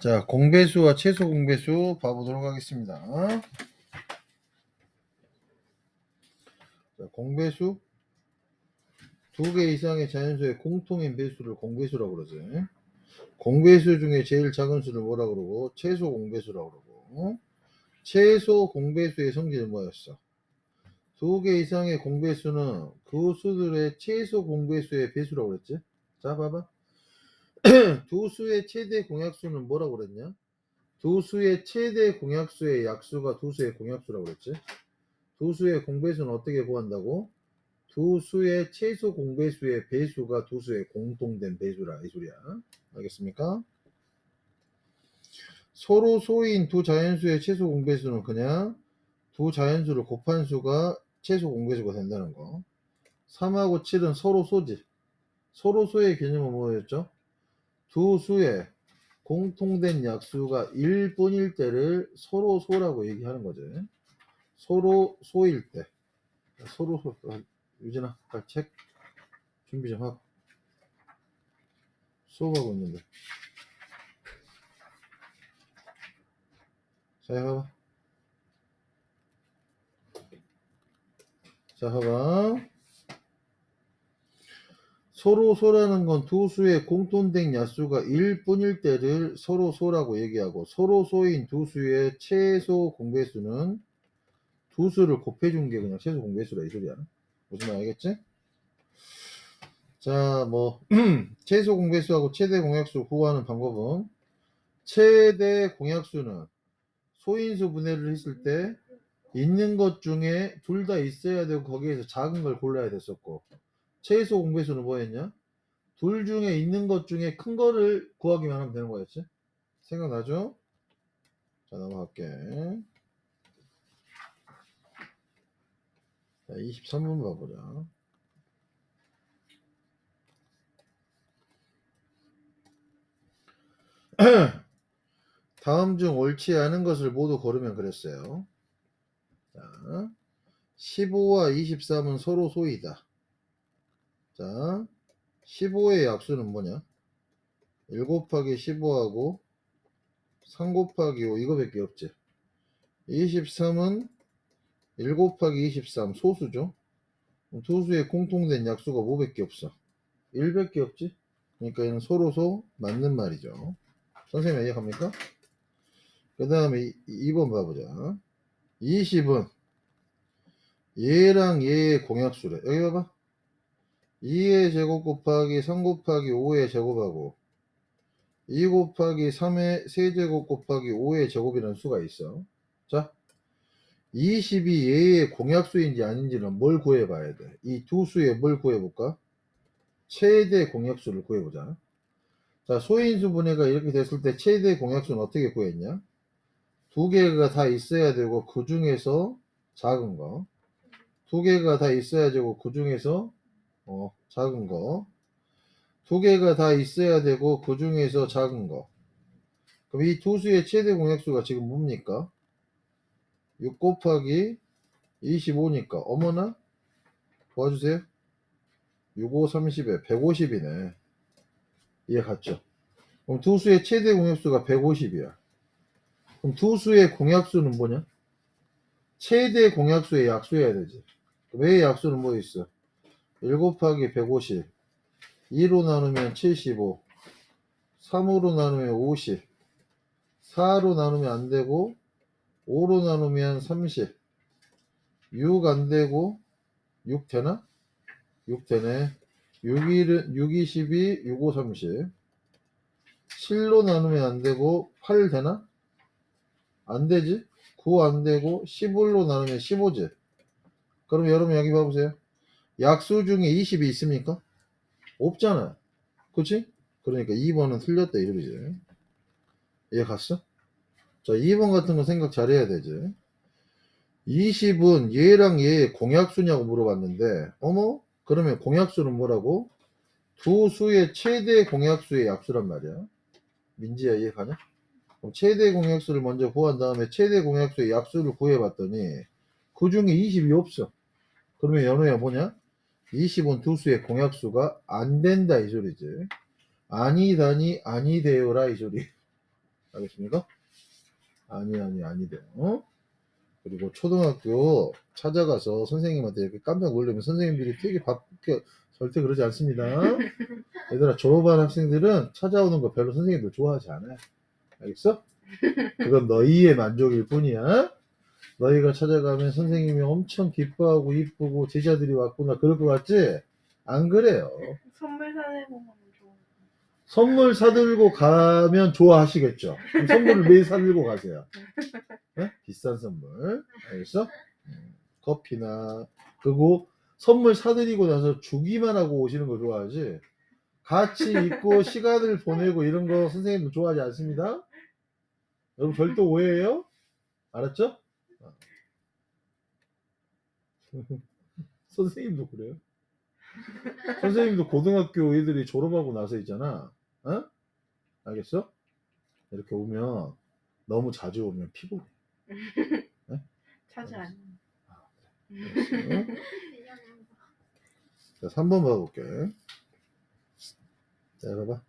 자, 공배수와 최소 공배수 봐보도록 하겠습니다. 자, 공배수 두 개 이상의 자연수의 공통인 배수를 공배수라고 그러지. 공배수 중에 제일 작은 수를 뭐라 그러고 최소 공배수라고 그러고 최소 공배수의 성질은 뭐였어? 두 개 이상의 공배수는 그 수들의 최소 공배수의 배수라고 그랬지. 자, 봐봐. 두 수의 최대 공약수는 뭐라고 그랬냐? 두 수의 최대 공약수의 약수가 두 수의 공약수라고 그랬지. 두 수의 공배수는 어떻게 구한다고? 두 수의 최소 공배수의 배수가 두 수의 공통된 배수라 이 소리야. 알겠습니까? 서로 소인 두 자연수의 최소 공배수는 그냥 두 자연수를 곱한 수가 최소 공배수가 된다는 거. 3하고 7은 서로 소지. 서로 소의 개념은 뭐였죠? 두 수의 공통된 약수가 1뿐일 때를 서로 소라고 얘기하는 거지. 서로 소일 때. 서로 소. 유진아, 빨리 책 준비 좀 하고. 수업하고 있는데. 자, 봐봐. 자, 봐봐. 서로 소라는 건 두 수의 공통된 약수가 1뿐일 때를 서로 소라고 얘기하고, 서로 소인 두 수의 최소 공배수는 두 수를 곱해준 게 그냥 최소 공배수라 이 소리야. 무슨 말 알겠지? 자, 뭐 최소 공배수하고 최대 공약수 구하는 방법은, 최대 공약수는 소인수 분해를 했을 때 있는 것 중에 둘 다 있어야 되고 거기에서 작은 걸 골라야 됐었고, 최소 공배수는 뭐였냐? 둘 중에 있는 것 중에 큰 거를 구하기만 하면 되는 거였지? 생각나죠? 자, 넘어갈게. 자, 23번 봐보자. 다음 중 옳지 않은 것을 모두 고르면 그랬어요. 자, 15와 23은 서로 소이다. 자, 15의 약수는 뭐냐? 1 곱하기 15하고 3 곱하기 5 이거밖에 없지. 23은 1 곱하기 23 소수죠. 두 수의 공통된 약수가 뭐밖에 없어? 1밖에 없지. 그러니까 얘는 서로소 맞는 말이죠. 선생님 이해갑니까? 그 다음에 2번 봐보자. 20은 얘랑 얘의 공약수래. 여기 봐봐. 2의 제곱 곱하기 3 곱하기 5의 제곱하고 2 곱하기 3의 세제곱 곱하기 5의 제곱이라는 수가 있어. 자, 20이 얘의 공약수인지 아닌지는 뭘 구해봐야 돼? 이 두 수의 뭘 구해볼까? 최대 공약수를 구해보자. 자, 소인수 분해가 이렇게 됐을 때 최대 공약수는 어떻게 구했냐? 두 개가 다 있어야 되고 그 중에서 작은 거. 두 개가 다 있어야 되고 그 중에서 작은 거. 두 개가 다 있어야 되고 그 중에서 작은 거. 그럼 이 두 수의 최대 공약수가 지금 뭡니까? 6 곱하기 25니까 어머나 도와주세요. 6, 5, 30에 150이네. 이해 갔죠? 그럼 두 수의 최대 공약수가 150이야. 그럼 두 수의 공약수는 뭐냐? 최대 공약수의 약수여야 되지. 왜 약수는 뭐 있어? 1 곱하기 150, 2로 나누면 75, 3으로 나누면 50, 4로 나누면 안 되고 5로 나누면 30, 6 안 되고 6 되나? 6 되네. 6 22, 6 5 30, 7로 나누면 안 되고 8 되나? 안 되지? 9 안 되고 11로 나누면 15지. 그럼 여러분 여기 봐보세요. 약수 중에 20이 있습니까? 없잖아. 그치? 그러니까 2번은 틀렸다 이 소리지. 이해 갔어? 자, 2번 같은 거 생각 잘해야 되지. 20은 얘랑 얘의 공약수냐고 물어봤는데, 어머? 그러면 공약수는 뭐라고? 두 수의 최대 공약수의 약수란 말이야. 민지야 이해가냐? 그럼 최대 공약수를 먼저 구한 다음에 최대 공약수의 약수를 구해봤더니 그 중에 20이 없어. 그러면 연호야 뭐냐? 20은 두 수의 공약수가 안 된다 이 소리지. 아니다니 아니되요라 이 소리. 알겠습니까? 아니돼요. 그리고 초등학교 찾아가서 선생님한테 이렇게 깜짝 놀라면 선생님들이 되게 바쁘게 절대 그러지 않습니다. 얘들아, 졸업한 학생들은 찾아오는 거 별로 선생님들 좋아하지 않아요. 알겠어? 그건 너희의 만족일 뿐이야. 너희가 찾아가면 선생님이 엄청 기뻐하고 이쁘고 제자들이 왔구나 그럴 것 같지? 안 그래요. 선물 사내고 가면 좋아. 선물 사들고 가면 좋아하시겠죠. 그럼 선물을 매일 사들고 가세요. 네? 비싼 선물. 알겠어? 커피나. 그리고 선물 사드리고 나서 주기만 하고 오시는 걸 좋아하지. 같이 있고 시간을 보내고 이런 거 선생님도 좋아하지 않습니다. 여러분 절대 오해예요. 알았죠? 선생님도 그래요. 선생님도 고등학교 애들이 졸업하고 나서 있잖아. 어? 알겠어? 이렇게 오면 너무 자주 오면 피곤해. 네? 자주 안. 알았어? 자, 3번 봐볼게. 자, 봐봐.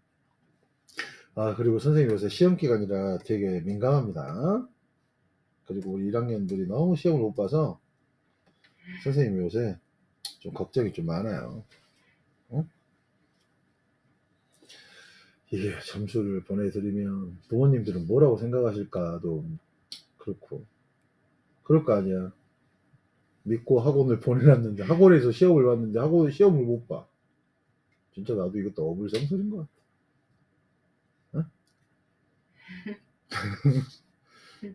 아, 그리고 선생님 요새 시험 기간이라 되게 민감합니다. 그리고 우리 1학년들이 너무 시험을 못 봐서 선생님 요새 좀 걱정이 좀 많아요. 어? 이게 점수를 보내드리면 부모님들은 뭐라고 생각하실까도 그렇고 그럴 거 아니야. 믿고 학원을 보내놨는데 학원에서 시험을 봤는데 학원 시험을 못 봐. 진짜 나도 이것도 어불성설인 것 같아. 어?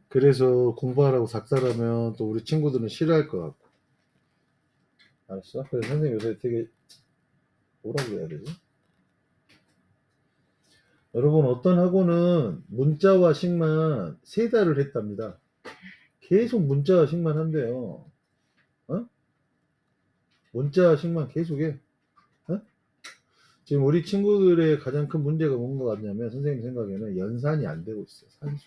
그래서 공부하라고 삭달하면 또 우리 친구들은 싫어할 것 같고. 알았어? 그래서 선생님 요새 되게 뭐라고 해야 되지? 여러분 어떤 학원은 문자화식만 3달을 했답니다. 계속 문자화식만 한대요. 어? 문자화식만 계속해. 어? 지금 우리 친구들의 가장 큰 문제가 뭔가 같냐면 선생님 생각에는 연산이 안 되고 있어요. 산수.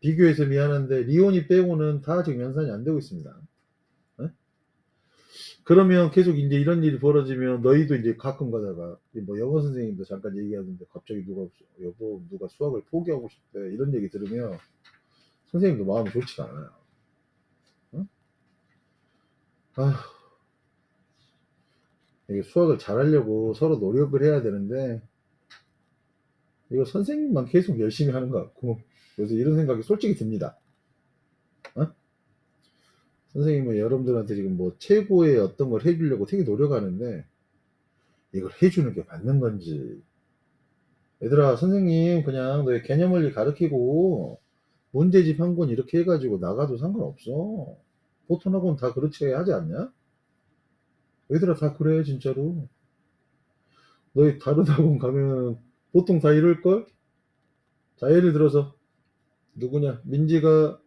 비교해서 미안한데 리온이 빼고는 다 지금 연산이 안 되고 있습니다. 어? 그러면 계속 이제 이런 일이 벌어지면 너희도 이제 가끔 가다가 뭐 영어 선생님도 잠깐 얘기하는데 갑자기 누가 여보 누가 수학을 포기하고 싶대 이런 얘기 들으면 선생님도 마음이 좋지가 않아요. 어? 아, 이게 수학을 잘하려고 서로 노력을 해야 되는데 이거 선생님만 계속 열심히 하는 것 같고 그래서 이런 생각이 솔직히 듭니다. 어? 선생님은 여러분들한테 지금 뭐 최고의 어떤 걸 해주려고 되게 노력하는데 이걸 해주는 게 맞는 건지 얘들아 선생님 그냥 너의 개념원리 가르치고 문제집 한 권 이렇게 해가지고 나가도 상관없어. 보통 학원 다 그렇게 하지 않냐? 얘들아 다 그래 진짜로. 너희 다른 학원 가면 보통 다 이럴걸? 자 예를 들어서 누구냐 민지가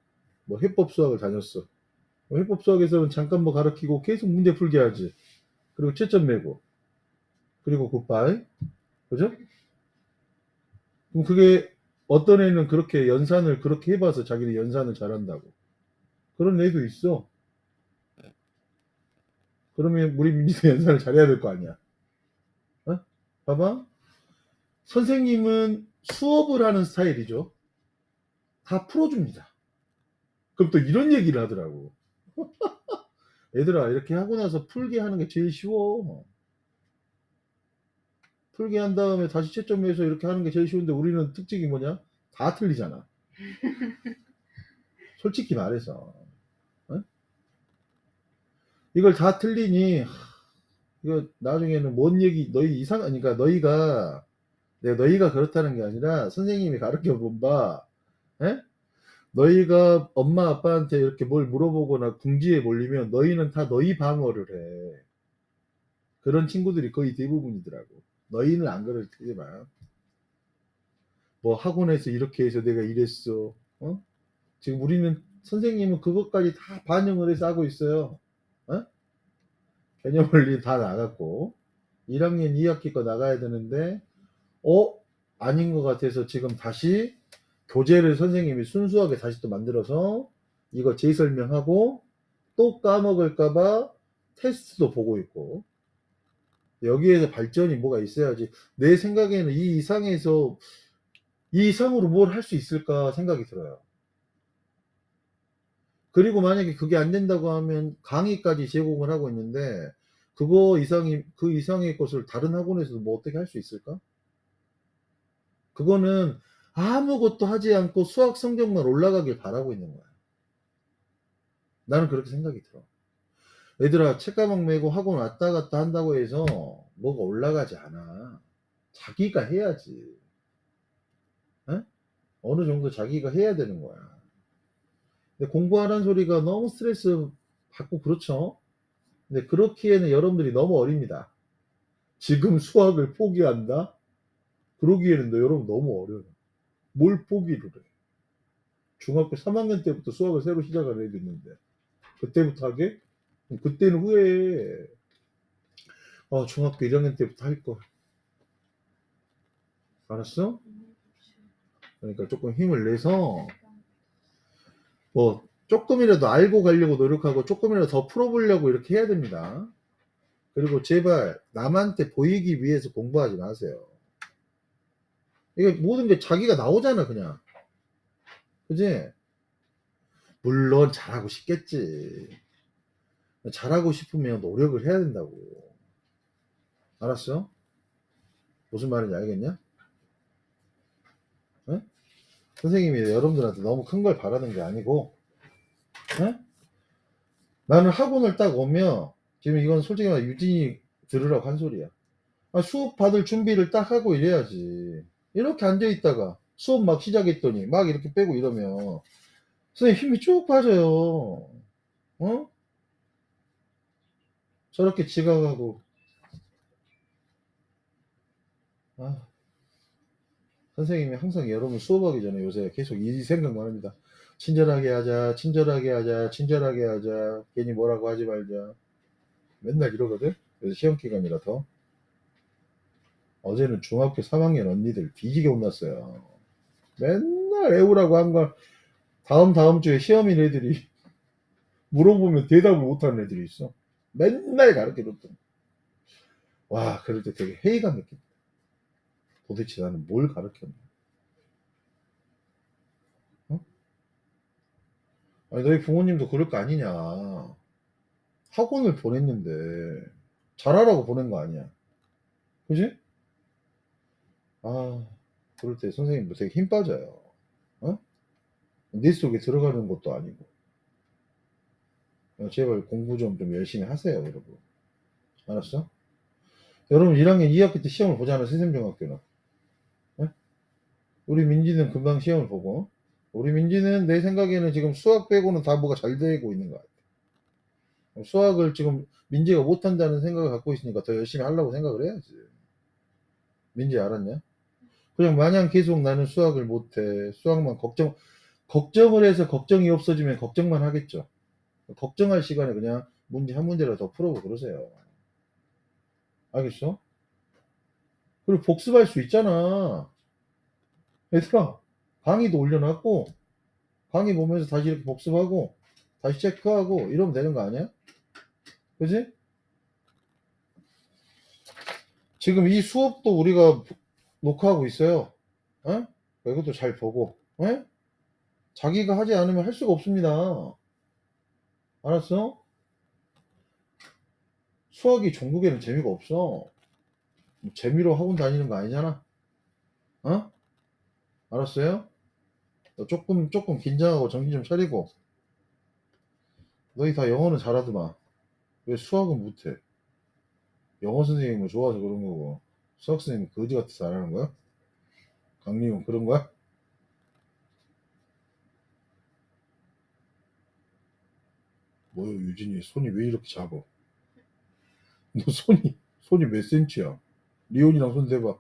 뭐 해법 수학을 다녔어. 해법 수학에서는 잠깐 뭐 가르치고 계속 문제 풀게 하지. 그리고 채점 매고 그리고 굿바이 그죠? 그럼 그게 어떤 애는 그렇게 연산을 그렇게 해봐서 자기는 연산을 잘한다고 그런 애도 있어. 그러면 우리 민지도 연산을 잘해야 될 거 아니야. 어? 봐봐 선생님은 수업을 하는 스타일이죠. 다 풀어줍니다. 그럼 또 이런 얘기를 하더라고. 얘들아 이렇게 하고 나서 풀게 하는 게 제일 쉬워. 풀게 한 다음에 다시 채점해서 이렇게 하는 게 제일 쉬운데 우리는 특징이 뭐냐? 다 틀리잖아. 솔직히 말해서. 어? 이걸 다 틀리니 이거 나중에는 뭔 얘기 너희 이상 그러니까 너희가 내가 너희가 그렇다는 게 아니라 선생님이 가르쳐 본 바 너희가 엄마 아빠한테 이렇게 뭘 물어보거나 궁지에 몰리면 너희는 다 너희 방어를 해. 그런 친구들이 거의 대부분이더라고. 너희는 안 그럴 테지만 뭐 학원에서 이렇게 해서 내가 이랬어. 어? 지금 우리는 선생님은 그것까지 다 반영을 해서 하고 있어요. 어? 개념 원리 다 나갔고 1학년 2학기 거 나가야 되는데 아닌 것 같아서 지금 다시 교재를 선생님이 순수하게 다시 또 만들어서 이거 재설명하고 또 까먹을까봐 테스트도 보고 있고 여기에서 발전이 뭐가 있어야지 내 생각에는 이 이상에서 이 이상으로 뭘 할 수 있을까 생각이 들어요. 그리고 만약에 그게 안 된다고 하면 강의까지 제공을 하고 있는데 그 이상의 것을 다른 학원에서도 뭐 어떻게 할 수 있을까? 그거는 아무것도 하지 않고 수학 성적만 올라가길 바라고 있는 거야. 나는 그렇게 생각이 들어. 얘들아, 책가방 메고 학원 왔다 갔다 한다고 해서 뭐가 올라가지 않아. 자기가 해야지. 에? 어느 정도 자기가 해야 되는 거야. 근데 공부하라는 소리가 너무 스트레스 받고 그렇죠? 근데 그렇기에는 여러분들이 너무 어립니다. 지금 수학을 포기한다? 그러기에는 여러분 너무 어려요. 뭘 포기를 해? 중학교 3학년 때부터 수학을 새로 시작하는 애도 있는데 그때부터 하게? 그때는 후회해. 중학교 1학년 때부터 할 거. 알았어? 그러니까 조금 힘을 내서 뭐 조금이라도 알고 가려고 노력하고 조금이라도 더 풀어보려고 이렇게 해야 됩니다. 그리고 제발 남한테 보이기 위해서 공부하지 마세요. 이게 모든 게 자기가 나오잖아 그냥. 그지? 물론 잘하고 싶겠지. 잘하고 싶으면 노력을 해야 된다고. 알았어? 무슨 말인지 알겠냐? 에? 선생님이 여러분들한테 너무 큰 걸 바라는 게 아니고, 에? 나는 학원을 딱 오면, 지금 이건 솔직히 말해 유진이 들으라고 한 소리야. 수업 받을 준비를 딱 하고 이래야지. 이렇게 앉아있다가 수업 막 시작했더니 막 이렇게 빼고 이러면, 선생님 힘이 쭉 빠져요. 어? 저렇게 지각하고, 아, 선생님이 항상 여러분 수업하기 전에 요새 계속 이 생각만 합니다. 친절하게 하자, 친절하게 하자, 친절하게 하자, 괜히 뭐라고 하지 말자. 맨날 이러거든? 그래서 시험 기간이라 더. 어제는 중학교 3학년 언니들 뒤지게 혼났어요. 맨날 애우라고 한 걸 다음 주에 시험인 애들이 물어보면 대답을 못하는 애들이 있어. 맨날 가르쳐줬더니. 와, 그럴 때 되게 회의감 느낀다. 도대체 나는 뭘 가르쳤나? 어? 아니, 너희 부모님도 그럴 거 아니냐. 학원을 보냈는데 잘하라고 보낸 거 아니야. 그지? 아, 그럴 때 선생님도 되게 힘 빠져요. 어? 네 속에 들어가는 것도 아니고. 제발 공부 좀 열심히 하세요, 여러분. 알았어? 여러분 1학년 2학기 때 시험을 보잖아, 세샘중학교는. 어? 우리 민지는 금방 시험을 보고. 우리 민지는 내 생각에는 지금 수학 빼고는 다 뭐가 잘 되고 있는 것 같아. 수학을 지금 민지가 못한다는 생각을 갖고 있으니까 더 열심히 하려고 생각을 해야지. 민지 알았냐? 그냥 마냥 계속 나는 수학을 못해. 수학만 걱정을 해서 걱정이 없어지면 걱정만 하겠죠. 걱정할 시간에 그냥 문제 한 문제라도 더 풀어보고 그러세요. 알겠어? 그리고 복습할 수 있잖아. 얘들아, 강의도 올려놨고, 강의 보면서 다시 이렇게 복습하고, 다시 체크하고, 이러면 되는 거 아니야? 그지? 지금 이 수업도 우리가 녹화하고 있어요. 어? 이것도 잘 보고, 어? 자기가 하지 않으면 할 수가 없습니다. 알았어? 수학이 전국에는 재미가 없어. 재미로 학원 다니는 거 아니잖아. 어? 알았어요? 너 조금 긴장하고 정신 좀 차리고. 너희 다 영어는 잘하더만. 왜 수학은 못해? 영어 선생님은 좋아서 그런 거고. 수학 선생님은 거지 같아서 잘하는 거야? 강림은 그런 거야? 뭐야, 유진이 손이 왜 이렇게 작아? 너 손이 몇 센치야? 리온이랑 손 대봐.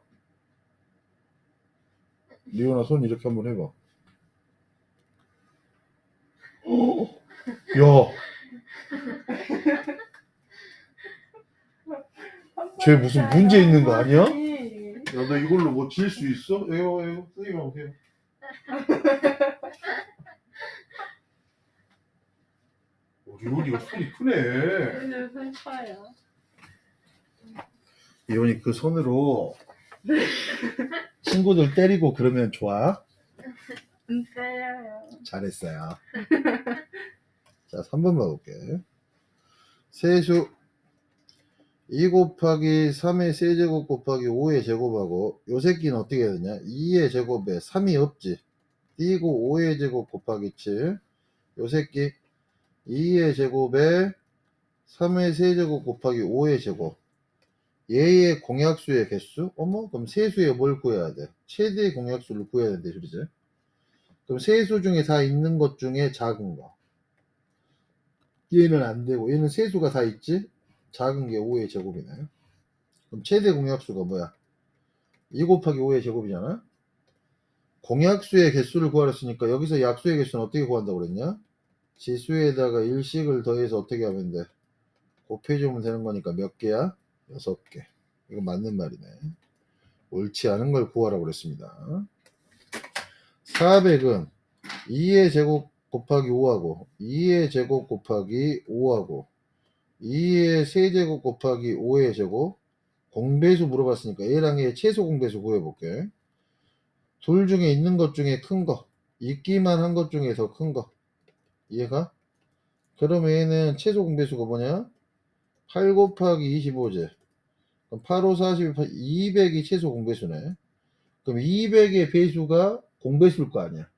리온아 손 이렇게 한번 해봐. 야, 쟤 무슨 문제 있는 거 아니야? 야, 너 이걸로 뭐 질 수 있어? 에요, 선생님 오세요. 리온이가 손이 크네. 손 커요. 리온이 그 손으로 친구들 때리고 그러면 좋아? 안 때려요. 잘했어요. 자, 3번 봐볼게. 세수 2 곱하기 3의 세제곱 곱하기 5의 제곱하고 요 새끼는 어떻게 해야 되냐? 2의 제곱에 3이 없지. 띄고 5의 제곱 곱하기 7. 요 새끼 2의 제곱에 3의 세제곱 곱하기 5의 제곱. 얘의 공약수의 개수? 어머, 그럼 세수에 뭘 구해야 돼? 최대의 공약수를 구해야 되는데, 그러지? 그럼 세수 중에 다 있는 것 중에 작은 거. 얘는 안 되고, 얘는 세수가 다 있지? 작은 게 5의 제곱이나요? 그럼 최대 공약수가 뭐야? 2 곱하기 5의 제곱이잖아? 공약수의 개수를 구하랬으니까 여기서 약수의 개수는 어떻게 구한다고 그랬냐? 지수에다가 일식을 더해서 어떻게 하면 돼? 곱해주면 되는 거니까 몇 개야? 6개. 이거 맞는 말이네. 옳지 않은 걸 구하라고 그랬습니다. 400은 2의 제곱 곱하기 5하고 2의 제곱 곱하기 5하고 2의 세제곱 곱하기 5의 제곱 공배수 물어봤으니까 A랑 A의 최소 공배수 구해볼게. 둘 중에 있는 것 중에 큰 거, 있기만 한 것 중에 더 큰 거. 이해가? 그러면 얘는 최소 공배수가 뭐냐? 8 곱하기 25제. 그럼 8, 5, 40, 200이 최소 공배수네. 그럼 200의 배수가 공배수일 거 아니야.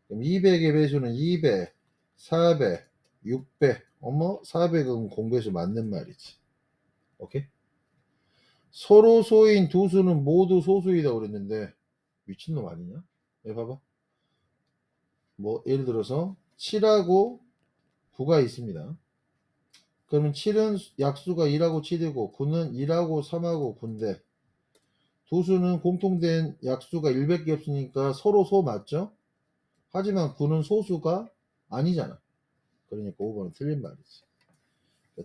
그럼 200의 배수는 200, 400, 600. 어머, 400은 공배수 맞는 말이지. 오케이? 서로 소인 두 수는 모두 소수이다 그랬는데 미친놈 아니냐? 여기 봐봐. 뭐 예를 들어서 7하고 9가 있습니다. 그러면 7은 약수가 1하고 7이고 9는 1하고 3하고 9인데 두 수는 공통된 약수가 1밖에 없으니까 서로 소 맞죠? 하지만 9는 소수가 아니잖아. 그러니까 5번은 틀린 말이지.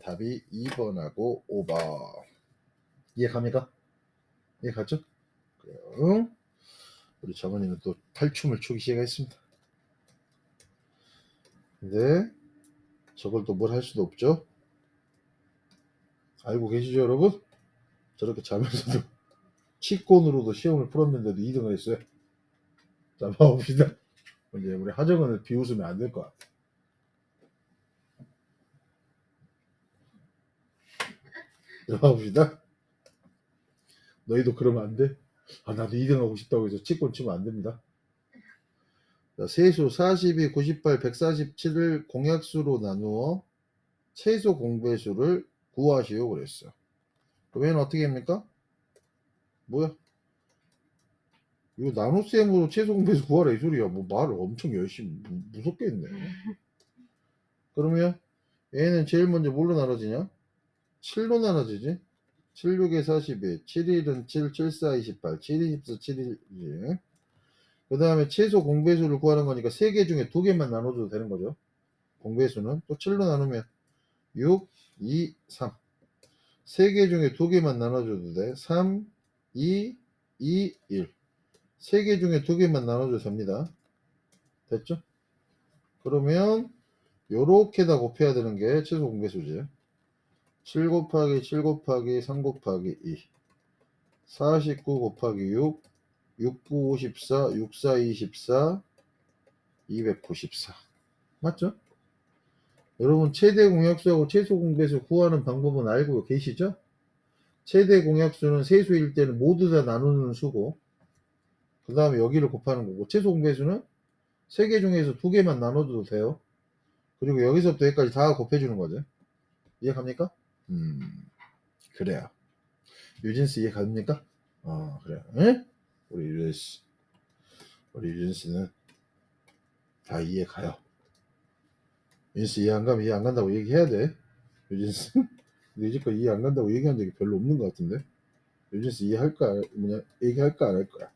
답이 2번하고 5번. 이해 갑니까? 이해 갔죠? 그래요. 우리 저번에는 또 탈춤을 추기 시작했습니다. 근데 저걸 또 뭘 할 수도 없죠? 알고 계시죠, 여러분? 저렇게 자면서도 치권으로도 시험을 풀었는데도 2등을 했어요. 자, 봐봅시다. 이제 우리 하정은을 비웃으면 안 될 것 같아. 자, 봐봅시다. 너희도 그러면 안 돼? 아, 나도 2등 하고 싶다고 해서 치권 치면 안 됩니다. 자, 세수 42, 98, 147을 공약수로 나누어 최소 공배수를 구하시오 그랬어. 그럼 얘는 어떻게 합니까? 뭐야? 이거 나눗셈으로 최소 공배수 구하라 이 소리야. 뭐 말을 엄청 열심히 무섭게 했네. 그러면 얘는 제일 먼저 뭘로 나눠지냐? 7로 나눠지지? 7, 6에 42, 7, 1은 7, 7, 4, 28, 7, 24, 7이지. 그 다음에 최소 공배수를 구하는 거니까 3개 중에 2개만 나눠줘도 되는 거죠. 공배수는 또 7로 나누면 6, 2, 3. 3개 중에 2개만 나눠줘도 돼. 3, 2, 2, 1. 3개 중에 2개만 나눠줘도 됩니다. 됐죠? 그러면 요렇게다 곱해야 되는 게 최소 공배수지. 7 곱하기 7 곱하기 3 곱하기 2. 49 곱하기 6. 6, 9, 54. 6, 4, 24. 294. 맞죠? 여러분 최대 공약수하고 최소 공배수 구하는 방법은 알고 계시죠? 최대 공약수는 세수일 때는 모두 다 나누는 수고 그 다음에 여기를 곱하는 거고 최소 공배수는 3개 중에서 2개만 나눠도 돼요. 그리고 여기서부터 여기까지 다 곱해주는 거죠. 이해 갑니까? 그래요. 유진스 이해 갑니까? 그래요. 에? 우리 유진스는 다 이해 가요. 유진스 이해 안 가면 이해 안 간다고 얘기해야 돼. 유진스 이제껏 이해 안 간다고 얘기한 적이 별로 없는 것 같은데. 유진스 이해할까? 뭐냐? 얘기할까 안 할 거야?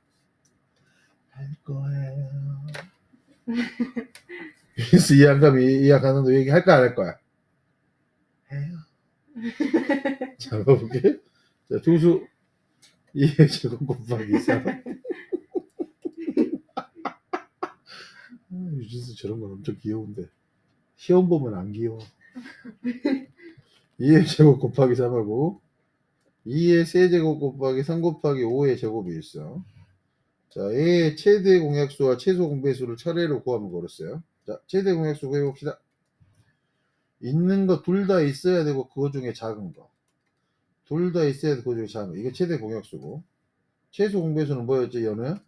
할 거예요. 유진스 이해 안 가면 이해 안 가는데 얘기할까 안 할 거야? 해요. 자, 봐볼게. 자, 두수 2의 제곱 곱하기 4. 유진스 저런 건 엄청 귀여운데 시험 보면 안 귀여워. 2의 제곱 곱하기 3하고 2의 세제곱 곱하기 3 곱하기 5의 제곱이 있어. 자, A의 최대 공약수와 최소 공배수를 차례로 구하면 그랬어요. 자, 최대 공약수 구해봅시다. 있는 거 둘 다 있어야 되고 그거 중에 작은 거. 둘 다 있어야 되고 그거 중에 작은 거. 이게 최대 공약수고. 최소 공배수는 뭐였지, 연우야?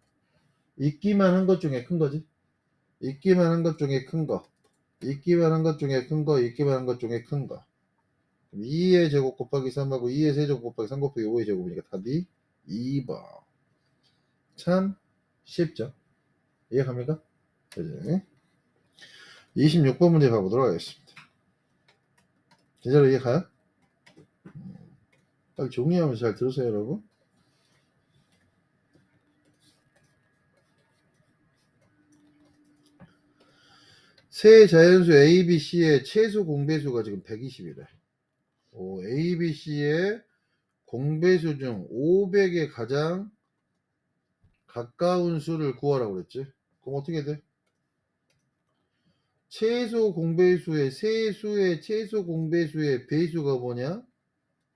있기만 한 것 중에 큰 거지. 있기만 한 것 중에 큰 거. 있기만 한 것 중에 큰 거. 있기만 한 것 중에 큰 거. 2의 제곱 곱하기 3하고 2의 세제곱 곱하기 3 곱하기 5의 제곱이니까 답이 2번. 참 쉽죠? 이해갑니까? 그지? 26번 문제 가보도록 하겠습니다. 제대로 이해가요? 딱 정리하면서 잘 들으세요, 여러분. 세 자연수 A, B, C의 최소 공배수가 지금 120이래. A, B, C의 공배수 중 500에 가장 가까운 수를 구하라고 그랬지. 그럼 어떻게 돼? 최소 공배수의 세수의 최소 공배수의 배수가 뭐냐?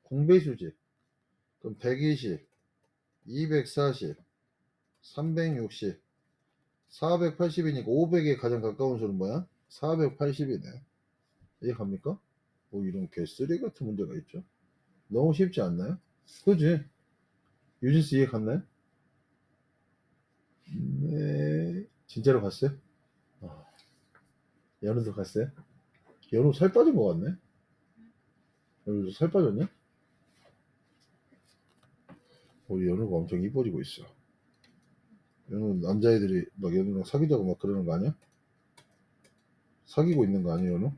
공배수지. 그럼 120, 240, 360, 480이니까 500에 가장 가까운 수는 뭐야? 480이네. 이해갑니까? 이런 개쓰레기 같은 문제가 있죠. 너무 쉽지 않나요? 그지? 유진스 이해갔나요? 네. 진짜로 갔어요? 아, 연우도 갔어요? 연우 살 빠진 것 같네? 연우 살 빠졌냐? 우리 연우가 엄청 이뻐지고 있어. 연우 남자애들이 막 연우랑 사귀자고 막 그러는 거 아니야? 사귀고 있는 거 아니에요, 연우?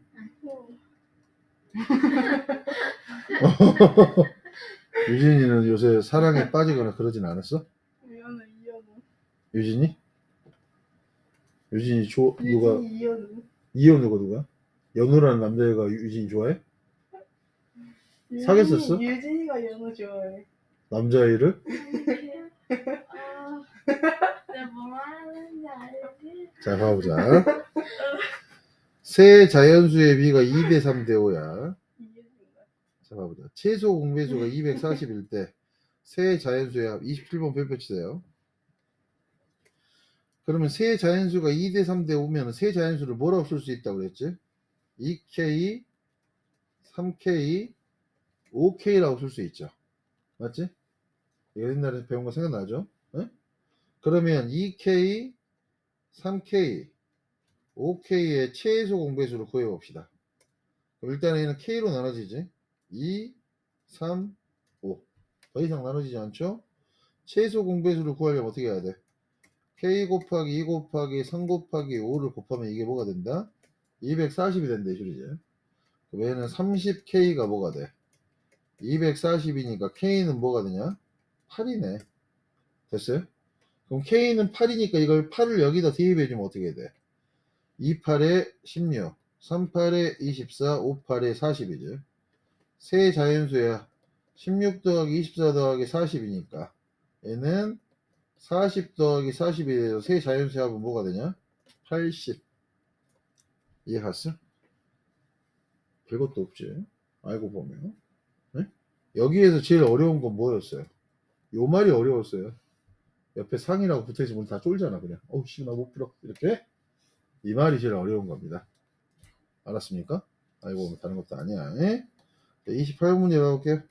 유진이는 요새 사랑에 빠지거나 그러진 않았어? 이현우. 유진이? 유진이 누가? 이현우. 이현우가 누가? 연우라는 남자애가 유진이 좋아해? 사귀었었어? 유진이가 연우 좋아해. 남자애를? 내가 뭐 말하는지 알지? 자, 봐보자. 세 자연수의 비가 2대 3대 5야. 자, 봐보자. 최소 공배수가 240일 때 세 자연수의 합 27번 별표 치세요. 그러면 세 자연수가 2대 3대 5면 세 자연수를 뭐라고 쓸 수 있다고 그랬지? 2K, 3K, 5K라고 쓸 수 있죠. 맞지? 옛날에 배운 거 생각나죠? 네? 그러면 2K, 3K, 5K의 최소 공배수를 구해봅시다. 일단 얘는 K로 나눠지지. 2, 3, 5. 더 이상 나눠지지 않죠? 최소 공배수를 구하려면 어떻게 해야 돼? K 곱하기 2 곱하기 3 곱하기 5를 곱하면 이게 뭐가 된다? 240이 된다 이 소리지. 그럼 얘는 30K가 뭐가 돼? 240이니까 K는 뭐가 되냐? 8이네. 됐어요? 그럼 K는 8이니까 이걸 8을 여기다 대입해주면 어떻게 돼? 28에 16, 38에 24, 58에 40이죠. 세 자연수야. 16 더하기 24 더하기 40이니까 얘는 40 더하기 40이 돼서 세 자연수의 합은 뭐가 되냐? 80. 이해갔어? 별것도 없지. 알고 보면. 네? 여기에서 제일 어려운 건 뭐였어요? 요 말이 어려웠어요. 옆에 상이라고 붙어있으면 다 쫄잖아 그냥. 어우 씨 나 못 풀어. 이렇게. 이 말이 제일 어려운 겁니다. 알았습니까? 알고 보면 다른 것도 아니야. 28번 문제 가볼게요.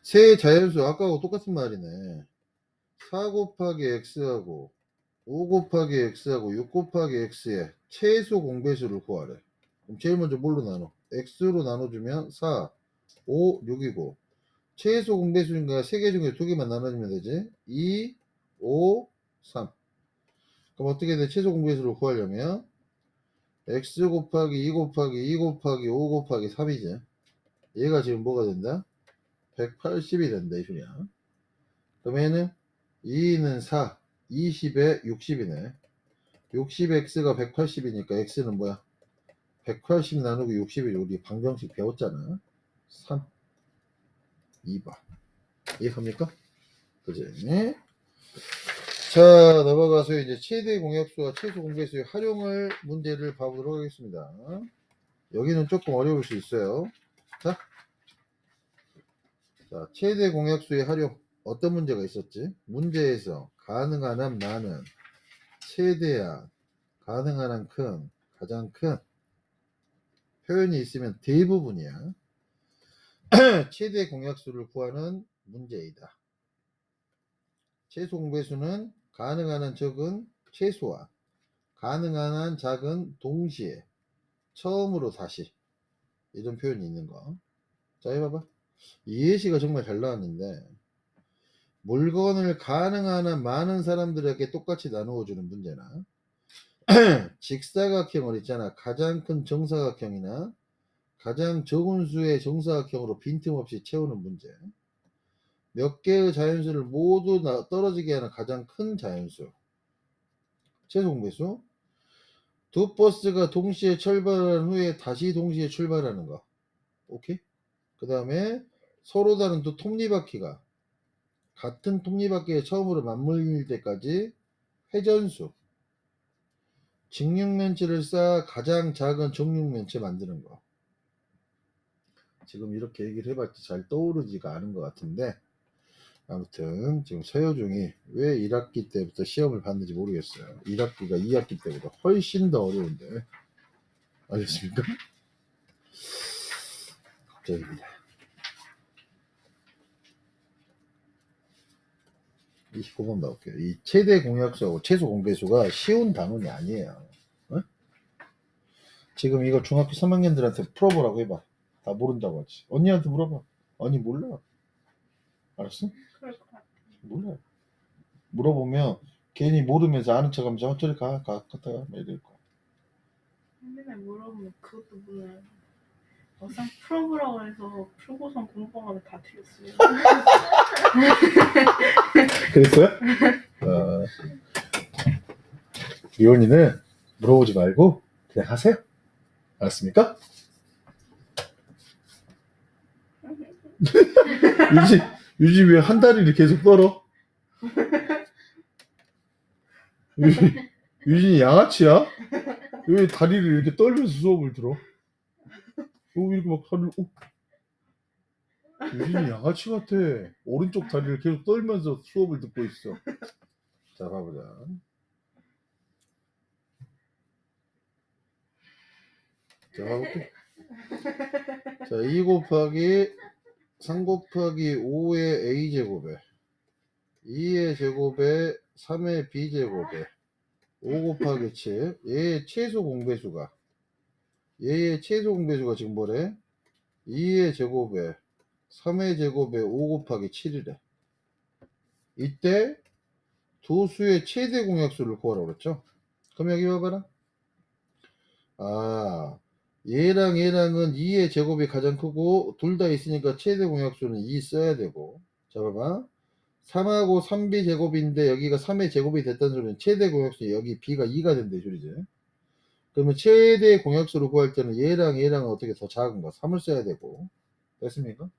세 자연수 아까하고 똑같은 말이네. 4 곱하기 x하고 5 곱하기 x하고 6 곱하기 x의 최소 공배수를 구하래. 그럼 제일 먼저 뭘로 나눠? x로 나눠주면 4, 5, 6이고 최소 공배수니까 3개 중에 2개만 나눠주면 되지. 2, 5, 3. 그럼 어떻게 돼? 최소 공배수를 구하려면 x 곱하기 2 곱하기 2 곱하기 5 곱하기 3이지. 얘가 지금 뭐가 된다? 180이 된다 이 소리야. 그러면은 2는 4, 20에 60이네. 60x가 180이니까 x는 뭐야? 180 나누기 60이 우리 방정식 배웠잖아. 3, 2번. 이해합니까? 그지? 자, 넘어가서 이제 최대 공약수와 최소 공배수의 활용을 문제를 봐보도록 하겠습니다. 여기는 조금 어려울 수 있어요. 자, 최대 공약수의 활용. 어떤 문제가 있었지? 문제에서 가능한 한 많은, 최대한, 가능한 한 큰, 가장 큰 표현이 있으면 대부분이야. 최대 공약수를 구하는 문제이다. 최소 공배수는 가능한 한 적은 최소와 가능한 한 작은 동시에 처음으로 다시 이런 표현이 있는 거. 자, 해봐봐. 이 예시가 정말 잘 나왔는데 물건을 가능한 한 많은 사람들에게 똑같이 나누어 주는 문제나 직사각형을 있잖아. 가장 큰 정사각형이나 가장 적은 수의 정사각형으로 빈틈없이 채우는 문제. 몇 개의 자연수를 모두 떨어지게 하는 가장 큰 자연수. 최소 공배수. 두 버스가 동시에 출발한 후에 다시 동시에 출발하는 거. 오케이? 그 다음에 서로 다른 두 톱니바퀴가 같은 톱니바퀴에 처음으로 맞물릴 때까지 회전수. 직육면체를 쌓아 가장 작은 정육면체 만드는 거. 지금 이렇게 얘기를 해봤자 잘 떠오르지가 않은 것 같은데 아무튼 지금 서효중이 왜 1학기 때부터 시험을 봤는지 모르겠어요. 1학기가 2학기 때보다 훨씬 더 어려운데 알겠습니까? 걱정입니다. 29번 봐볼게요. 이 최대 공약수하고 최소 공배수가 쉬운 단원이 아니에요. 어? 지금 이거 중학교 3학년들한테 풀어보라고 해봐. 다 모른다고 하지. 언니한테 물어봐. 언니 몰라. 알았어? 그럴 것 같아. 몰라. 물어보면 괜히 모르면서 아는 척하면서 저리 갔다가 막 이럴 거야. 맨날 물어보면 그것도 몰라요. 막상 풀어보라고 해서 풀고선 공부하면 다 틀렸어요. 그랬어요? 리온이는 물어보지 말고 그냥 하세요. 알았습니까? 유지 왜 한 다리를 계속 떨어? 유진이 양아치야? 왜 다리를 이렇게 떨면서 수업을 들어? 이렇게 막 다리를 유진이 양아치 같아. 오른쪽 다리를 계속 떨면서 수업을 듣고 있어. 자, 봐보자. 자, 봐볼게. 자, 2 곱하기 3 곱하기 5의 a제곱에 2의 제곱에 3의 b제곱에 5 곱하기 7 얘의 최소 공배수가 지금 뭐래? 2의 제곱에 3의 제곱에 5 곱하기 7이래. 이때 두 수의 최대 공약수를 구하라고 그랬죠? 그럼 여기 봐봐라. 아, 얘랑은 2의 제곱이 가장 크고 둘 다 있으니까 최대 공약수는 2 써야 되고. 자, 봐봐. 3하고 3b 제곱인데 여기가 3의 제곱이 됐다는 소리는 최대 공약수 여기 b가 2가 된대 소리지. 그러면 최대 공약수를 구할 때는 얘랑은 어떻게 더 작은 거 3을 써야 되고. 됐습니까?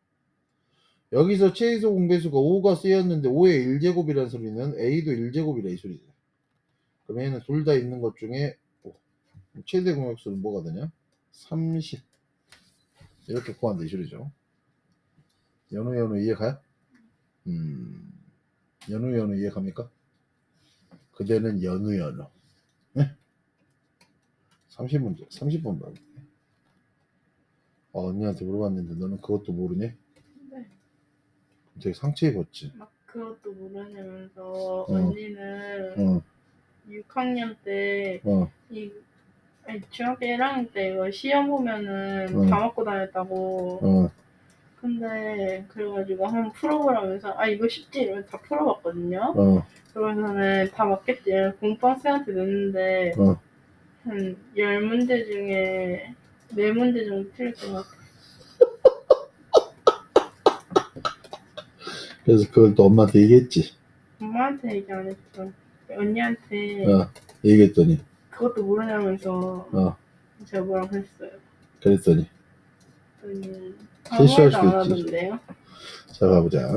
여기서 최소 공배수가 5가 쓰였는데 5의 1제곱이라는 소리는 a도 1제곱이라 이 소리지. 그럼 얘는 둘 다 있는 것 중에 5. 최대 공약수는 뭐가 되냐? 30. 이렇게 구한다 이 소리죠. 연우 이해가요? 연우 이해갑니까? 그대는 연우. 네? 30문제, 30번 봐요. 언니한테 물어봤는데 너는 그것도 모르니? 네. 되게 상처 입었지. 막 그것도 모르냐면서 언니는 6학년 때 중학교 1학년 때 이거 시험 보면은 다 맞고 다녔다고. 근데 그래가지고 한번 풀어보라면서 이거 쉽지 이러면서 다 풀어봤거든요. 그러면서는 다 맞겠지 공부학생한테 냈는데 한 10문제 중에 4문제 정도 틀렸던 것 같아. 그래서 그걸 또 엄마한테 얘기했지. 엄마한테 얘기 안 했죠. 언니한테 얘기했더니 그것도 모르냐면서 제가 뭐라고 했어요. 그랬더니 실수할 수도 있지. 자, 가보자.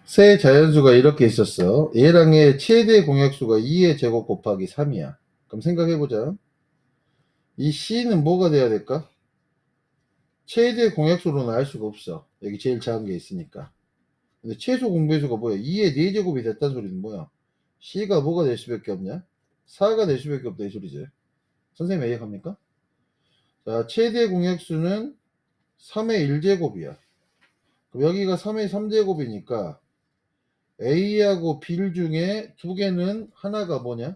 세 자연수가 이렇게 있었어. 얘랑 얘 최대 공약수가 2의 제곱 곱하기 3이야. 그럼 생각해보자. 이 C는 뭐가 돼야 될까? 최대 공약수로는 알 수가 없어. 여기 제일 작은 게 있으니까. 근데 최소 공배수가 뭐야? 2의 4제곱이 됐다는 소리는 뭐야? C가 뭐가 될 수밖에 없냐? 4가 될 수밖에 없다 이 소리지. 선생님 이해합니까? 자, 최대 공약수는 3의 1제곱이야. 그럼 여기가 3의 3제곱이니까 A하고 B 중에 두 개는 하나가 뭐냐?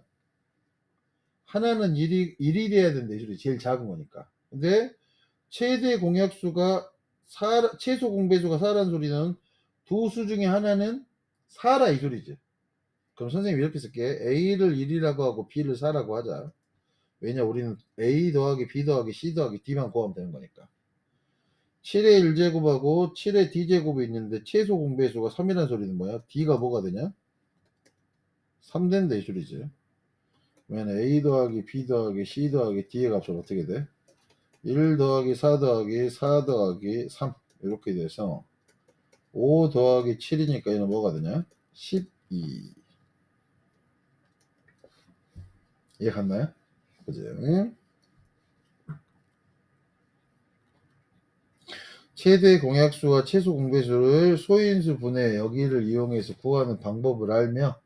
하나는 1이 돼야 된다 이 소리. 제일 작은 거니까. 근데 최대 공약수가 최소 공배수가 4라는 소리는 두 수 중에 하나는 4라 이 소리지. 그럼 선생님 이렇게 쓸게. A를 1이라고 하고 B를 4라고 하자. 왜냐 우리는 A 더하기 B 더하기 C 더하기 D만 구하면 되는 거니까. 7의 1제곱하고 7의 D제곱이 있는데 최소 공배수가 3이라는 소리는 뭐야? D가 뭐가 되냐? 3 된다 이 소리지. 그러면 A 더하기 B 더하기 C 더하기 D의 값은 어떻게 돼? 1 더하기 4 더하기 4 더하기 3 이렇게 돼서 5 더하기 7이니까 얘는 뭐가 되냐? 12. 이해갔나요? 그죠? 최대 공약수와 최소 공배수를 소인수 분해 여기를 이용해서 구하는 방법을 알며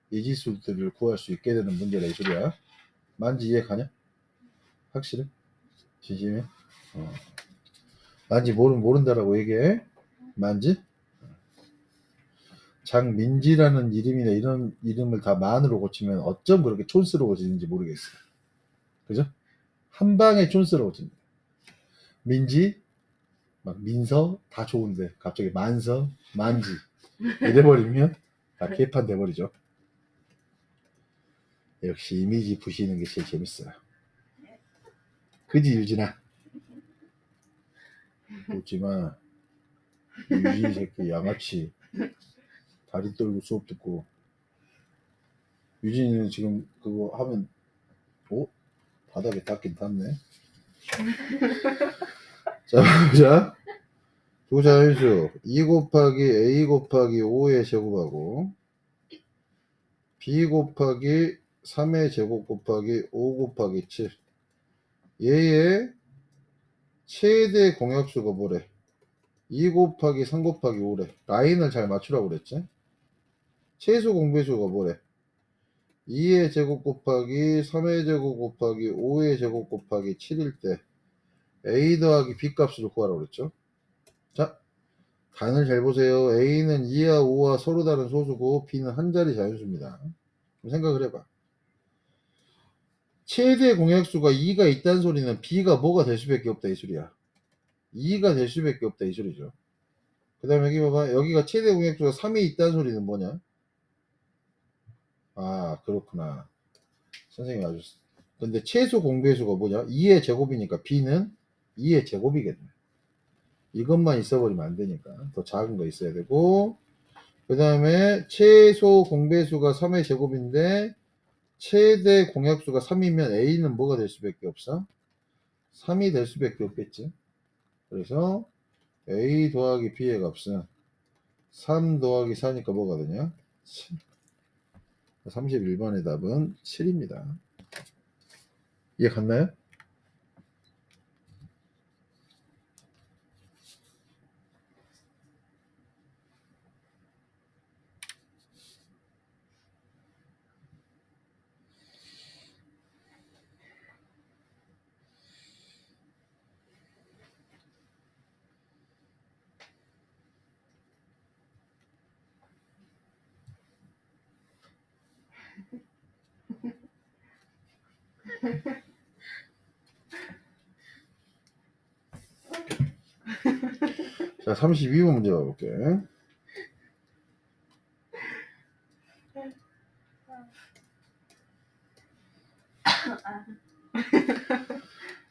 이 지수들을 구할 수 있게 되는 문제라 이 소리야. 만지 이해가냐? 확실해? 진심해? 만지 모른다라고 얘기해? 만지? 장민지라는 이름이나 이런 이름을 다 만으로 고치면 어쩜 그렇게 촌스러워지는지 모르겠어. 그죠? 한 방에 촌스러워집니다. 민지, 막 민서 다 좋은데 갑자기 만서, 만지 이래버리면 다 개판 돼버리죠. 역시 이미지 부시는 게 제일 재밌어요. 그지 유진아? 웃지마. 유진 새끼 양아치 다리 떨고 수업 듣고. 유진이는 지금 그거 하면 바닥에 닿긴 닿네. 자 보자. 두 자연수 2 곱하기 A 곱하기 5의 제곱하고 B 곱하기 3의 제곱 곱하기 5 곱하기 7 얘의 최대 공약수가 뭐래? 2 곱하기 3 곱하기 5래. 라인을 잘 맞추라고 그랬지? 최소 공배수가 뭐래? 2의 제곱 곱하기 3의 제곱 곱하기 5의 제곱 곱하기 7일 때 A 더하기 B 값을 구하라고 그랬죠? 자, 단을 잘 보세요. A는 2와 5와 서로 다른 소수고 B는 한 자리 자연수입니다. 그럼 생각을 해봐. 최대 공약수가 2가 있다는 소리는 B가 뭐가 될 수밖에 없다 이 소리야. 2가 될 수밖에 없다 이 소리죠. 그 다음에 여기 봐봐. 여기가 최대 공약수가 3이 있다는 소리는 뭐냐? 아 그렇구나. 선생님이 아주 근데 최소 공배수가 뭐냐? 2의 제곱이니까 B는 2의 제곱이겠네. 이것만 있어버리면 안 되니까 더 작은 거 있어야 되고 그 다음에 최소 공배수가 3의 제곱인데 최대 공약수가 3이면 A는 뭐가 될 수밖에 없어? 3이 될 수밖에 없겠지. 그래서 A 더하기 B의 값은 3 더하기 4니까 뭐가 되냐? 7. 31번의 답은 7입니다. 이해 갔나요? 자, 32번 문제 봐볼게.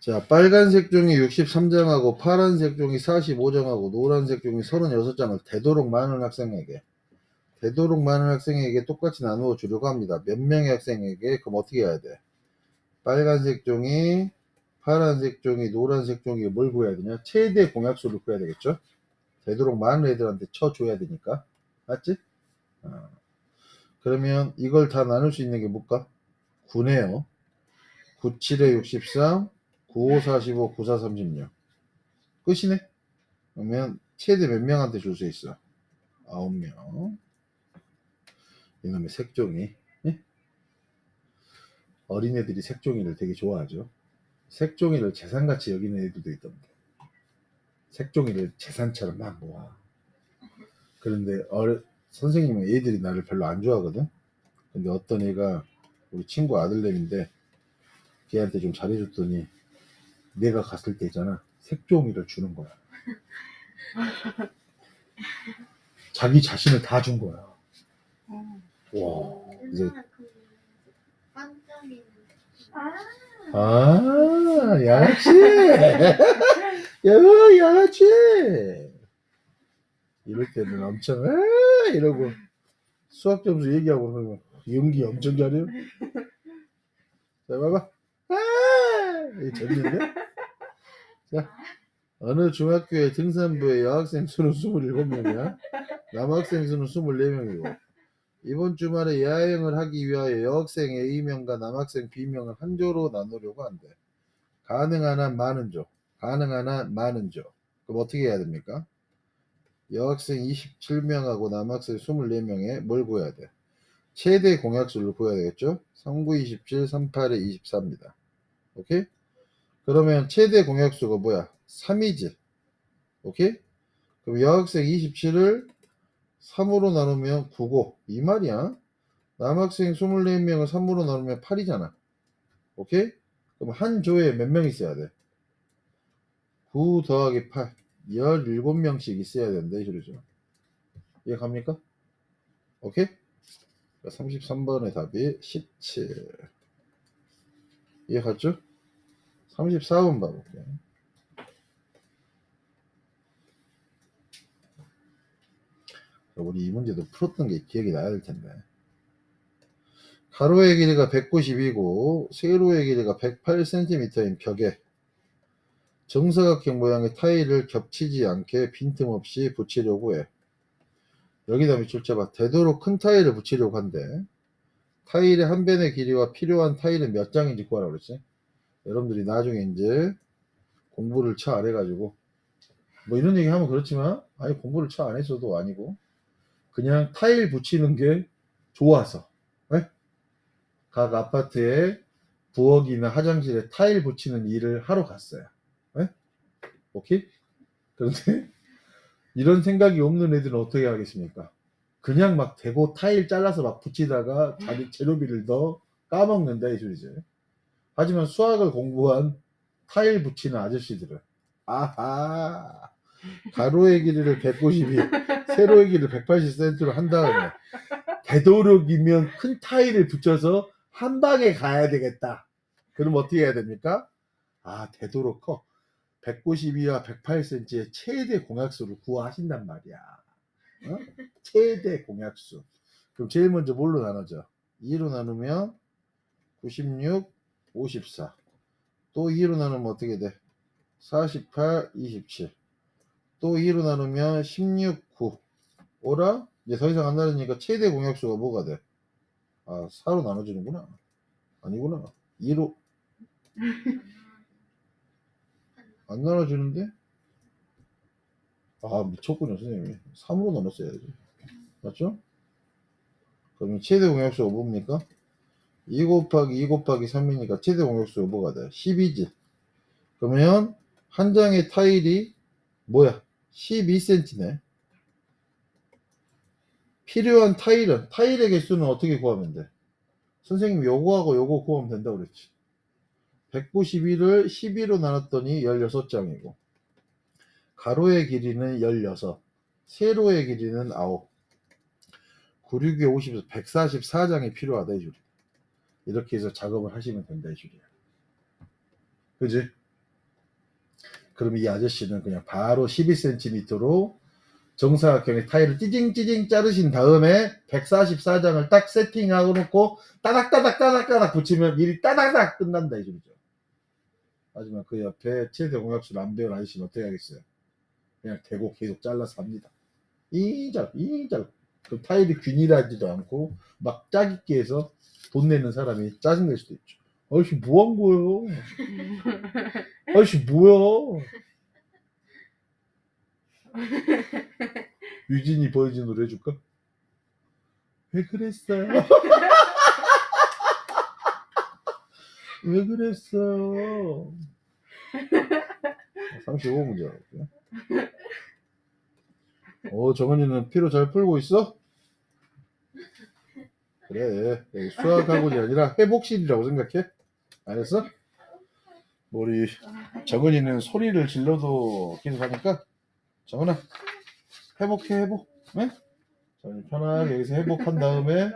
자, 빨간색 종이 63장하고 파란색 종이 45장하고 노란색 종이 36장을 되도록 많은 학생에게 똑같이 나누어 주려고 합니다. 몇 명의 학생에게? 그럼 어떻게 해야 돼? 빨간색 종이, 파란색 종이, 노란색 종이 뭘 구해야 되냐? 최대 공약수를 구해야 되겠죠? 되도록 많은 애들한테 쳐줘야 되니까. 맞지? 그러면 이걸 다 나눌 수 있는 게 뭘까? 9네요. 9, 7에 63, 9, 5, 45, 9, 4, 36. 끝이네? 그러면 최대 몇 명한테 줄 수 있어? 9명. 이놈의 색종이. 예? 어린애들이 색종이를 되게 좋아하죠. 색종이를 재산같이 여기는 애들도 있던데. 색종이를 재산처럼 막 모아. 그런데 선생님은 애들이 나를 별로 안 좋아하거든. 근데 어떤 애가 우리 친구 아들내미인데 걔한테 좀 잘해줬더니 내가 갔을 때 있잖아, 색종이를 주는 거야. 자기 자신을 다 준 거야. 와. 이제 양아치. 양아치. 이럴 때는 엄청 이러고 수학 점수 얘기하고 그러면 연기 엄청 잘해요. 자, 봐봐. 이게 재밌는데? 자, 어느 중학교의 등산부의 여학생 수는 27명이야. 남학생 수는 24명이고 이번 주말에 야영을 하기 위하여 여학생 A명과 남학생 B명을 한 조로 나누려고 한대. 가능한 한 많은 조. 가능한 한 많은 조. 그럼 어떻게 해야 됩니까? 여학생 27명하고 남학생 24명에 뭘 구해야 돼? 최대 공약수를 구해야 되겠죠? 39, 27, 38에 24입니다. 오케이? 그러면 최대 공약수가 뭐야? 3이지. 오케이? 그럼 여학생 27을 3으로 나누면 9고 이 말이야. 남학생 24명을 3으로 나누면 8이잖아. 오케이? 그럼 한 조에 몇 명 있어야 돼? 9 더하기 8 17명씩 있어야 된다 이 소리죠. 이해 갑니까? 오케이? 33번의 답이 17. 이해 갔죠? 34번 봐볼게요. 우리 이 문제도 풀었던 게 기억이 나야 될 텐데. 가로의 길이가 192고 세로의 길이가 108cm인 벽에 정사각형 모양의 타일을 겹치지 않게 빈틈없이 붙이려고 해. 여기다 밑줄 쳐봐. 되도록 큰 타일을 붙이려고 한대. 타일의 한 변의 길이와 필요한 타일은 몇 장인지 구하라고 그랬지. 여러분들이 나중에 이제 공부를 쳐 안 해가지고 뭐 이런 얘기 하면 그렇지만 아니 공부를 쳐 안 했어도 아니고 그냥 타일 붙이는 게 좋아서 네? 각 아파트에 부엌이나 화장실에 타일 붙이는 일을 하러 갔어요. 네? 오케이? 그런데 이런 생각이 없는 애들은 어떻게 하겠습니까? 그냥 막 대고 타일 잘라서 막 붙이다가 자기 재료비를 더 까먹는다 이 소리죠. 하지만 수학을 공부한 타일 붙이는 아저씨들은 아하 가로의 길이를 192 세로의 길이를 180cm로 한 다음에 되도록이면 큰 타일을 붙여서 한 방에 가야 되겠다. 그럼 어떻게 해야 됩니까? 되도록 커 192와 108cm의 최대 공약수를 구하신단 말이야. 어? 최대 공약수. 그럼 제일 먼저 뭘로 나누죠? 2로 나누면 96, 54. 또 2로 나누면 어떻게 돼? 48, 27. 또 2로 나누면 16, 9. 오라? 이제 더 이상 안 나누니까 최대 공약수가 뭐가 돼? 4로 나눠지는구나. 아니구나. 2로 안 나눠지는데? 미쳤군요, 선생님이. 3으로 나눴어야지. 맞죠? 그러면 최대 공약수가 뭡니까? 2 곱하기 2 곱하기 3이니까 최대 공약수가 뭐가 돼? 10이지. 그러면 한 장의 타일이 뭐야? 12cm네. 필요한 타일의 개수는 어떻게 구하면 돼? 선생님 요거하고 요거 구하면 된다고 그랬지. 191을 12로 나눴더니 16장이고 가로의 길이는 16, 세로의 길이는 9, 96에 50에서 144장이 필요하다 이 줄이야. 이렇게 해서 작업을 하시면 된다 이 줄이야. 그지? 그럼 이 아저씨는 그냥 바로 12cm로 정사각형의 타일을 찌징찌징 자르신 다음에 144장을 딱 세팅하고 놓고 따닥따닥 붙이면 일이 따닥따닥 끝난다 이 소리죠. 하지만 그 옆에 최대 공약수를 안 배운 아저씨는 어떻게 하겠어요? 그냥 대고 계속 잘라서 합니다. 이인잘 그 타일이 균일하지도 않고 막 짜깁기 해서 돈 내는 사람이 짜증낼 수도 있죠. 아저씨 뭐 한 거예요? 아저씨 뭐야? 유진이 보여준 노래 해줄까? 왜 그랬어요? 왜 그랬어요? 35문제 볼게요. 정은이는 피로 잘 풀고 있어? 그래. 수학학원이 아니라 회복실이라고 생각해? 알았어? 우리 정은이는 소리를 질러도 계속 하니까 정은아 회복. 네? 편하게 여기서 회복한 다음에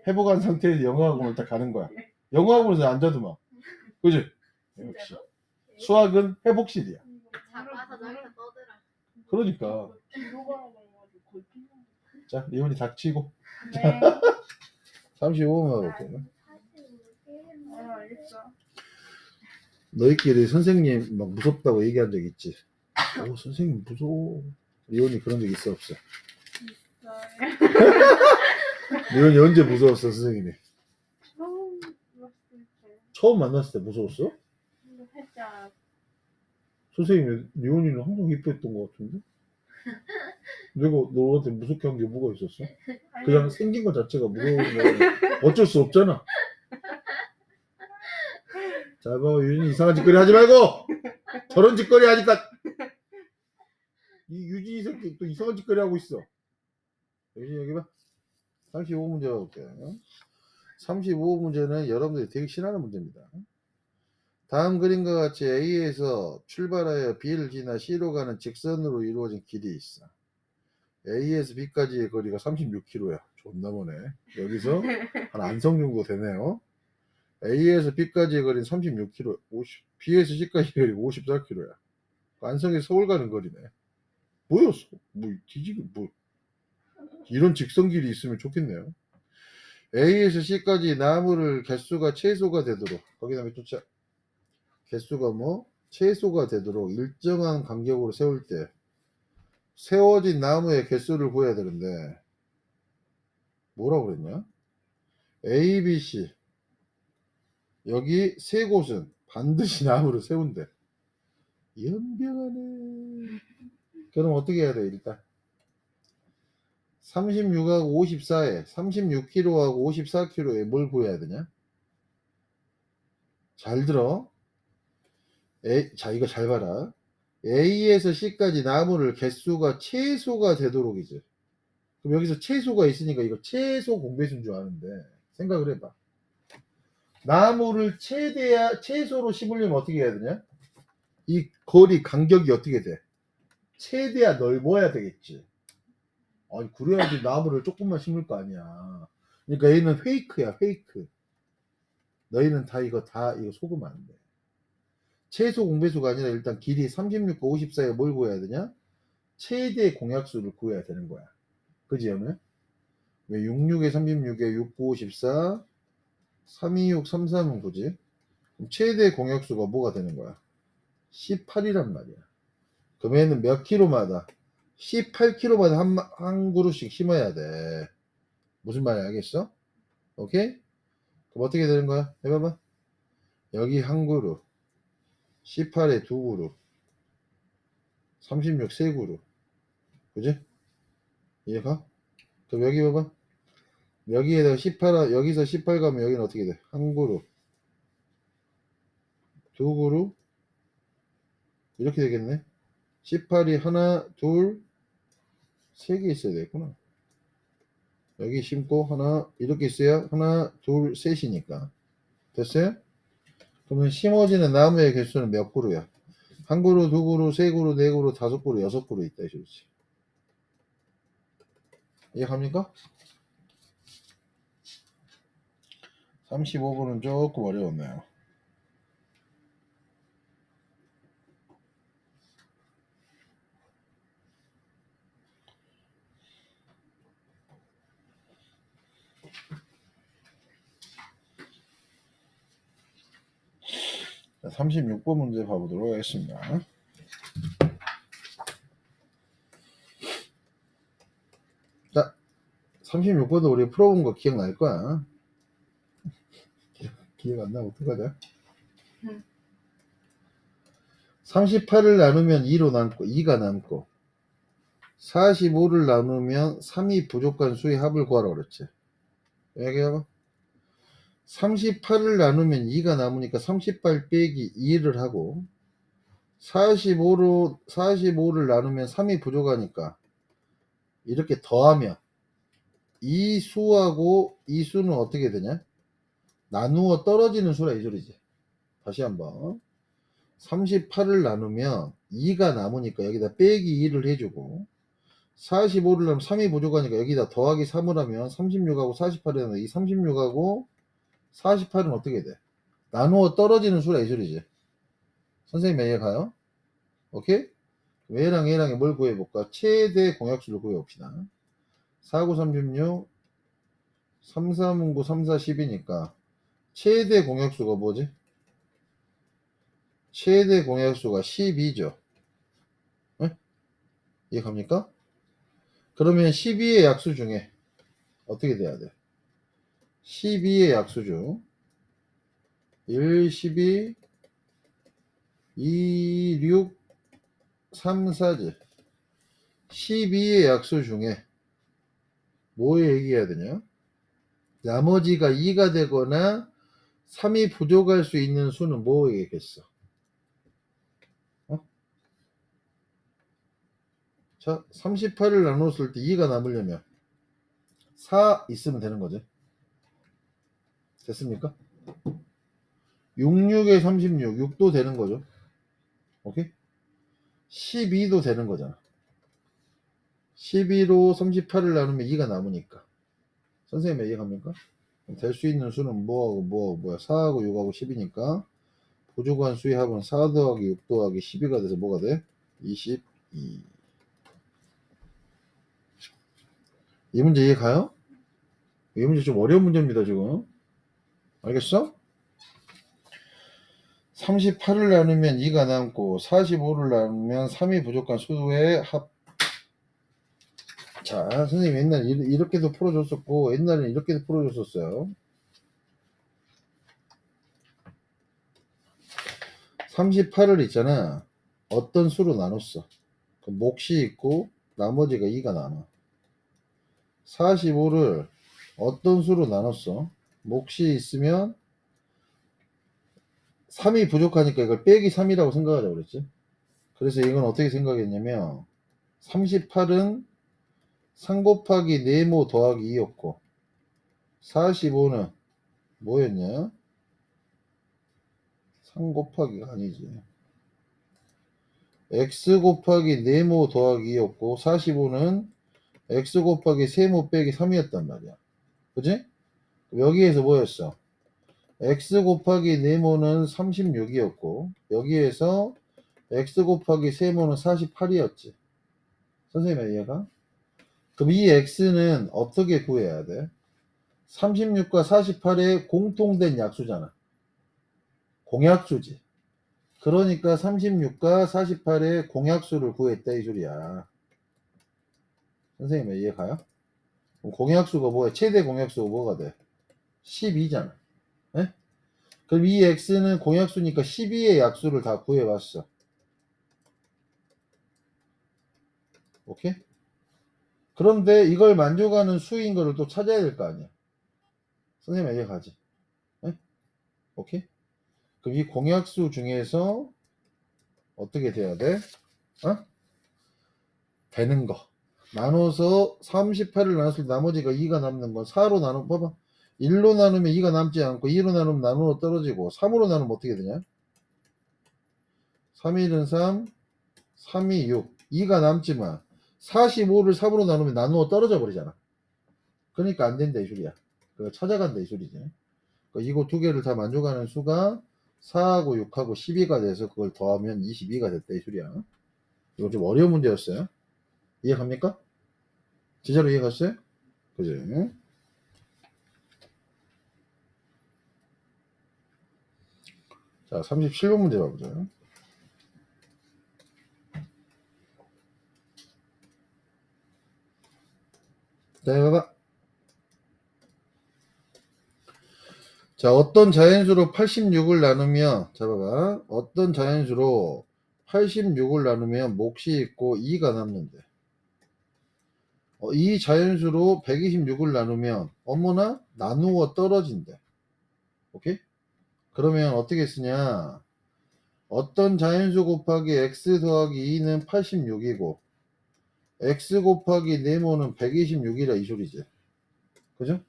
회복한 상태에서 영어학원을 딱 가는 거야. 영어학원에서 앉아도 막. 그지? 역시. 수학은 회복실이야. 잡아서 저기서 떠들어. 그러니까. 자, 리온이 닥치고. 네. 35분 해볼게요. 알겠어. 너희끼리 선생님 막 무섭다고 얘기한 적 있지? 선생님 무서워. 리온이 그런 적 있어 없어? 리온이 언제 무서웠어 선생님이? 처음 만났을 때 무서웠어? 살짝. 선생님이 리온이는 항상 이뻐했던 것 같은데? 내가 너한테 무섭게 한 게 뭐가 있었어? 그냥 생긴 것 자체가 무서운 거 어쩔 수 없잖아. 자, 뭐 유진이 이상한 짓거리 하지 말고 저런 짓거리 하니까 이 유진이 새끼 또 이상한 짓거리 하고 있어. 유진이 여기 봐. 35문제 볼게요. 35문제는 여러분들이 되게 싫어하는 문제입니다. 다음 그림과 같이 A에서 출발하여 B를 지나 C로 가는 직선으로 이루어진 길이 있어. A에서 B까지의 거리가 36km야. 존나 머네. 여기서 한 안성 정도 되네요. A에서 B까지의 거리는 36km, B에서 C까지의 거리가 54km야. 안성에서 서울 가는 거리네. 뭐였어? 이런 직선길이 있으면 좋겠네요. A에서 C까지 나무를 개수가 최소가 되도록, 거기다 몇 쫓아? 개수가 최소가 되도록 일정한 간격으로 세울 때 세워진 나무의 개수를 구해야 되는데 뭐라고 그랬냐? A, B, C 여기 세 곳은 반드시 나무를 세운대. 연병하네. 그럼 어떻게 해야 돼? 일단 36하고 54에 36km하고 54km에 뭘 구해야 되냐? 잘 들어. 자, 이거 잘 봐라. A에서 C까지 나무를 개수가 최소가 되도록이지. 그럼 여기서 최소가 있으니까 이거 최소 공배수인 줄 아는데 생각을 해봐. 나무를 최소로 심으려면 어떻게 해야 되냐? 이 거리 간격이 어떻게 돼? 최대한 넓어야 되겠지. 아니 그래야지 나무를 조금만 심을 거 아니야. 그러니까 얘는 페이크야, 페이크. 너희는 이거 속으면 안 돼. 최소 공배수가 아니라 일단 길이 36과 54에 뭘 구해야 되냐? 최대 공약수를 구해야 되는 거야. 그지, 여러분? 왜 66에 36에 69, 54, 326, 33은 그지? 그럼 최대 공약수가 뭐가 되는 거야? 18이란 말이야. 그럼 얘는 몇 킬로마다? 18km마다 한 그루씩 심어야 돼. 무슨 말인지 알겠어? 오케이? 그럼 어떻게 되는 거야? 해봐봐. 여기 한 그루, 18에 두 그루, 36 세 그루. 그지? 이해가? 그럼 여기 봐봐. 여기에다가 18, 여기서 18 가면 여기는 어떻게 돼? 한 그루, 두 그루, 이렇게 되겠네. 18이 하나, 둘, 세 개 있어야 되겠구나. 여기 심고 하나, 이렇게 있어야 하나, 둘, 셋이니까. 됐어요? 그러면 심어지는 나무의 개수는 몇 그루야? 한 그루, 두 그루, 세 그루, 네 그루, 다섯 그루, 여섯 그루 있다. 이거지. 이해갑니까? 35분은 조금 어려웠네요. 자, 36번 문제 봐보도록 하겠습니다. 자, 36번도 우리 풀어본 거 기억날 거야. 기억 안 나면 어떡하자? 응. 38을 나누면 2로 남고 2가 남고 45를 나누면 3이 부족한 수의 합을 구하라 그랬지. 얘기해봐. 38을 나누면 2가 남으니까 38 빼기 2를 하고 45를 나누면 3이 부족하니까 이렇게 더하면 이 수하고 이 수는 어떻게 되냐? 나누어 떨어지는 수라 이 소리지. 다시 한번 38을 나누면 2가 남으니까 여기다 빼기 2를 해주고 45를 하면 3이 부족하니까 여기다 더하기 3을 하면 36하고 48이 나면 이 36하고 48은 어떻게 돼? 나누어 떨어지는 수라 이 소리지. 선생님 이해 가요? 오케이? 얘랑 얘랑 뭘 구해볼까? 최대 공약수를 구해봅시다. 4, 9, 36, 3, 3, 9, 3, 4, 10이니까 최대 공약수가 뭐지? 최대 공약수가 12죠. 네? 이해 갑니까? 그러면 12의 약수 중에 어떻게 돼야 돼? 12의 약수 중 1, 12, 2, 6, 3, 4지. 12의 약수 중에 뭐 얘기해야 되냐? 나머지가 2가 되거나 3이 부족할 수 있는 수는 뭐 얘기했어? 자, 38을 나눴을 때 2가 남으려면 4 있으면 되는 거지. 됐습니까? 66에 36, 6도 되는 거죠. 오케이? 12도 되는 거잖아. 12로 38을 나누면 2가 남으니까. 선생님 이해갑니까? 될 수 있는 수는 뭐하고 뭐야 4하고 6하고 10이니까 부족한 수의 합은 4 더하기 6 더하기 12가 돼서 뭐가 돼? 22. 이 문제 이해 가요? 이 문제 좀 어려운 문제입니다 지금. 알겠어? 38을 나누면 2가 남고 45를 나누면 3이 부족한 수의 합. 자, 선생님 옛날에 이렇게도 풀어줬었고 옛날에는 이렇게도 풀어줬었어요. 38을 있잖아. 어떤 수로 나눴어? 그 몫이 있고 나머지가 2가 남아. 45를 어떤 수로 나눴어? 몫이 있으면 3이 부족하니까 이걸 빼기 3이라고 생각하자 그랬지. 그래서 이건 어떻게 생각했냐면 38은 3 곱하기 네모 더하기 2였고 45는 뭐였냐? 3 곱하기가 아니지. x 곱하기 네모 더하기 2였고 45는 x 곱하기 세모 빼기 3이었단 말이야. 그지? 여기에서 뭐였어? x 곱하기 네모는 36이었고 여기에서 x 곱하기 세모는 48이었지. 선생님의 이해가? 그럼 이 x는 어떻게 구해야 돼? 36과 48의 공통된 약수잖아. 공약수지. 그러니까 36과 48의 공약수를 구했다 이 소리야. 선생님 이해 가요? 공약수가 뭐야? 최대 공약수가 뭐가 돼? 12잖아. 네? 그럼 이 x는 공약수니까 12의 약수를 다 구해봤어. 오케이? 그런데 이걸 만족하는 수인 거를 또 찾아야 될 거 아니야. 선생님 이해 가지? 네? 오케이? 그럼 이 공약수 중에서 어떻게 돼야 돼? 어? 되는 거. 나눠서 38을 나눴을 때 나머지가 2가 남는 건 4로 나누면 봐봐. 1로 나누면 2가 남지 않고 2로 나누면 나누어 떨어지고 3으로 나누면 어떻게 되냐? 3, 1은 3, 3, 2, 6. 2가 남지만 45를 3으로 나누면 나누어 떨어져 버리잖아. 그러니까 안 된다 이 소리야. 그거 찾아간다 이 소리지. 그러니까 이거 두 개를 다 만족하는 수가 4하고 6하고 12가 돼서 그걸 더하면 22가 됐다 이 소리야. 이거 좀 어려운 문제였어요. 이해 갑니까? 제대로 이해 갔어요? 그지? 자, 37번 문제 봐보자. 자, 봐봐. 자, 어떤 자연수로 86을 나누면, 자, 봐봐. 어떤 자연수로 86을 나누면 몫이 있고 2가 남는데. 이 자연수로 126을 나누면, 어머나, 나누어 떨어진대. 오케이? 그러면 어떻게 쓰냐? 어떤 자연수 곱하기 x 더하기 2는 86이고, x 곱하기 네모는 126이라 이 소리지. 그죠?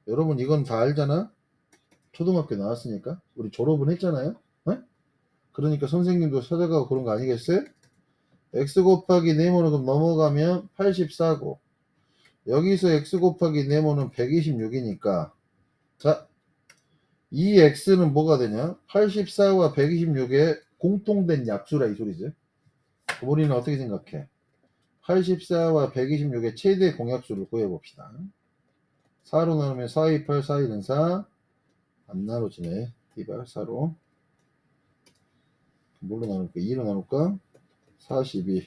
여러분, 이건 다 알잖아? 초등학교 나왔으니까. 우리 졸업은 했잖아요? 네? 그러니까 선생님도 찾아가고 그런 거 아니겠어요? x 곱하기 네모는 그럼 넘어가면 84고 여기서 x 곱하기 네모는 126이니까 자, 이 x는 뭐가 되냐? 84와 126의 공통된 약수라 이 소리지. 우리는 어떻게 생각해? 84와 126의 최대 공약수를 구해봅시다. 4로 나누면 4, 2, 8, 4, 1은 4. 안 나눠지네. 이발 4로. 뭘로 나눌까? 2로 나눌까? 42,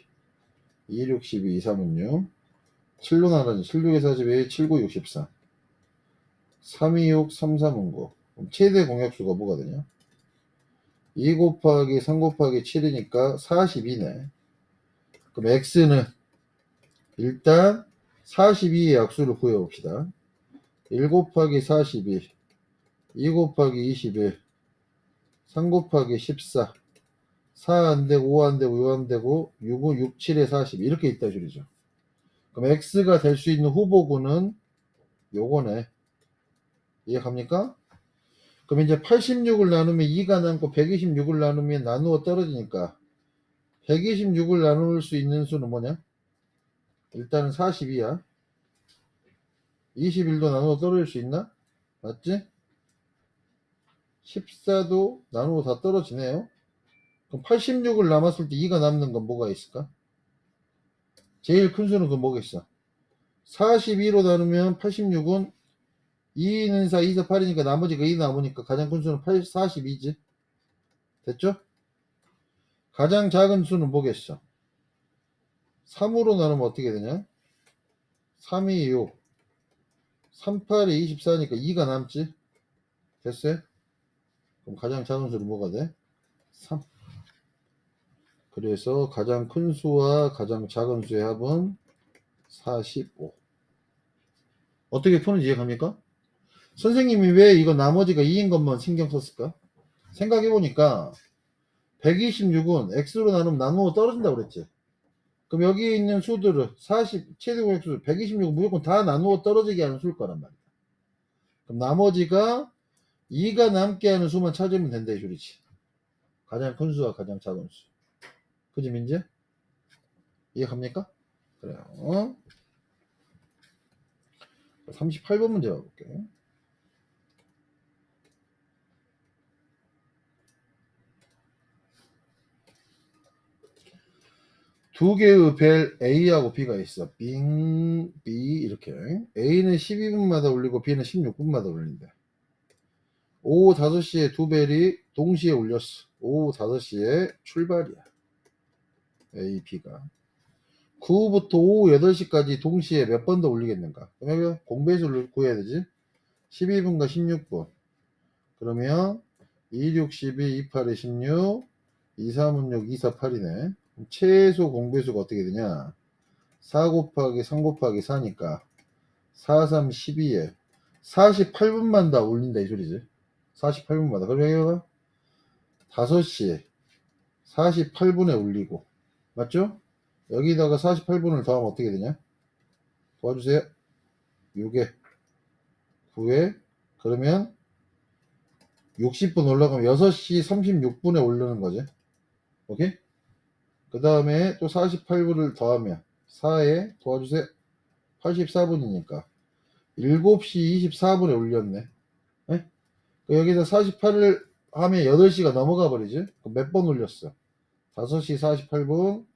2, 6, 12, 2, 3은 6. 7로 나누지. 7, 6에 42, 7, 9, 64. 3, 2, 6, 3, 3은 9. 그럼 최대 공약수가 뭐가 되냐? 2 곱하기 3 곱하기 7이니까 42네. 그럼 x는 일단 42의 약수를 구해봅시다. 1 곱하기 42, 2 곱하기 21, 3 곱하기 14, 4 안되고 5 안되고 6 안되고 6, 5, 6, 7에 40 이렇게 있다 소리죠. 그럼 x가 될 수 있는 후보군은 요거네. 이해갑니까? 그럼 이제 86을 나누면 2가 남고 126을 나누면 나누어 떨어지니까 126을 나눌 수 있는 수는 뭐냐? 일단은 42야. 21도 나누어 떨어질 수 있나? 맞지? 14도 나누어 다 떨어지네요. 그럼 86을 남았을 때 2가 남는 건 뭐가 있을까? 제일 큰 수는 그 뭐겠어? 42로 나누면 86은 2는 4, 2, 4, 8이니까 나머지가 2 남으니까 가장 큰 수는 42지. 됐죠? 가장 작은 수는 뭐겠어? 3으로 나누면 어떻게 되냐? 3, 2, 6. 3, 8이 24니까 2가 남지? 됐어요? 그럼 가장 작은 수는 뭐가 돼? 3. 그래서 가장 큰 수와 가장 작은 수의 합은 45. 어떻게 푸는지 이해갑니까? 선생님이 왜 이거 나머지가 2인 것만 신경 썼을까? 생각해보니까 126은 x로 나누면 나누어 떨어진다고 그랬지. 그럼 여기 있는 수들은 40, 최대 공약수 126은 무조건 다 나누어 떨어지게 하는 수일 거란 말이야. 그럼 나머지가 2가 남게 하는 수만 찾으면 된다 이 소리지. 가장 큰 수와 가장 작은 수. 그지 민재? 이해갑니까? 그래요. 38번 문제 가볼게요. 두 개의 벨 A하고 B가 있어. B 이렇게. A는 12분마다 울리고 B는 16분마다 울린대. 오후 5시에 두 벨이 동시에 울렸어. 오후 5시에 출발이야. A, B가. 9부터 오후 8시까지 동시에 몇 번 더 울리겠는가? 그러면 공배수를 구해야 되지. 12분과 16분. 그러면 2, 6, 12, 2, 8에 16, 2, 3은 6, 2, 4, 8이네. 최소 공배수가 어떻게 되냐? 4 곱하기 3 곱하기 4니까 4, 3, 12에 48분만 다 울린다 이 소리지. 48분마다. 그러면 5시에 48분에 울리고 맞죠? 여기다가 48분을 더하면 어떻게 되냐? 도와주세요. 6에 9에 그러면 60분 올라가면 6시 36분에 오르는 거지. 오케이? 그 다음에 또 48분을 더하면 4에 도와주세요. 84분이니까 7시 24분에 올렸네. 네? 여기다 48을 하면 8시가 넘어가 버리지. 몇 번 올렸어? 5시 48분,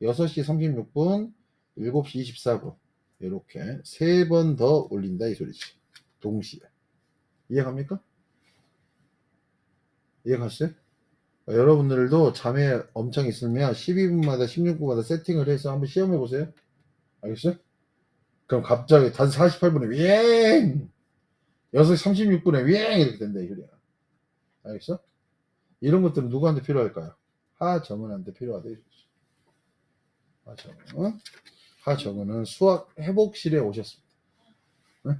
6시 36분, 7시 24분. 이렇게 3번 더 올린다 이 소리지. 동시에. 이해갑니까? 이해갔어요? 여러분들도 잠에 엄청 있으면 12분마다 16분마다 세팅을 해서 한번 시험해 보세요. 알겠어요? 그럼 갑자기 단 48분에 윙 6시 36분에 윙 이렇게 된다 이 소리야. 알겠어? 이런 것들은 누구한테 필요할까요? 하정은한테 필요하다 이 소리지. 하정은은 수학 회복실에 오셨습니다. 네?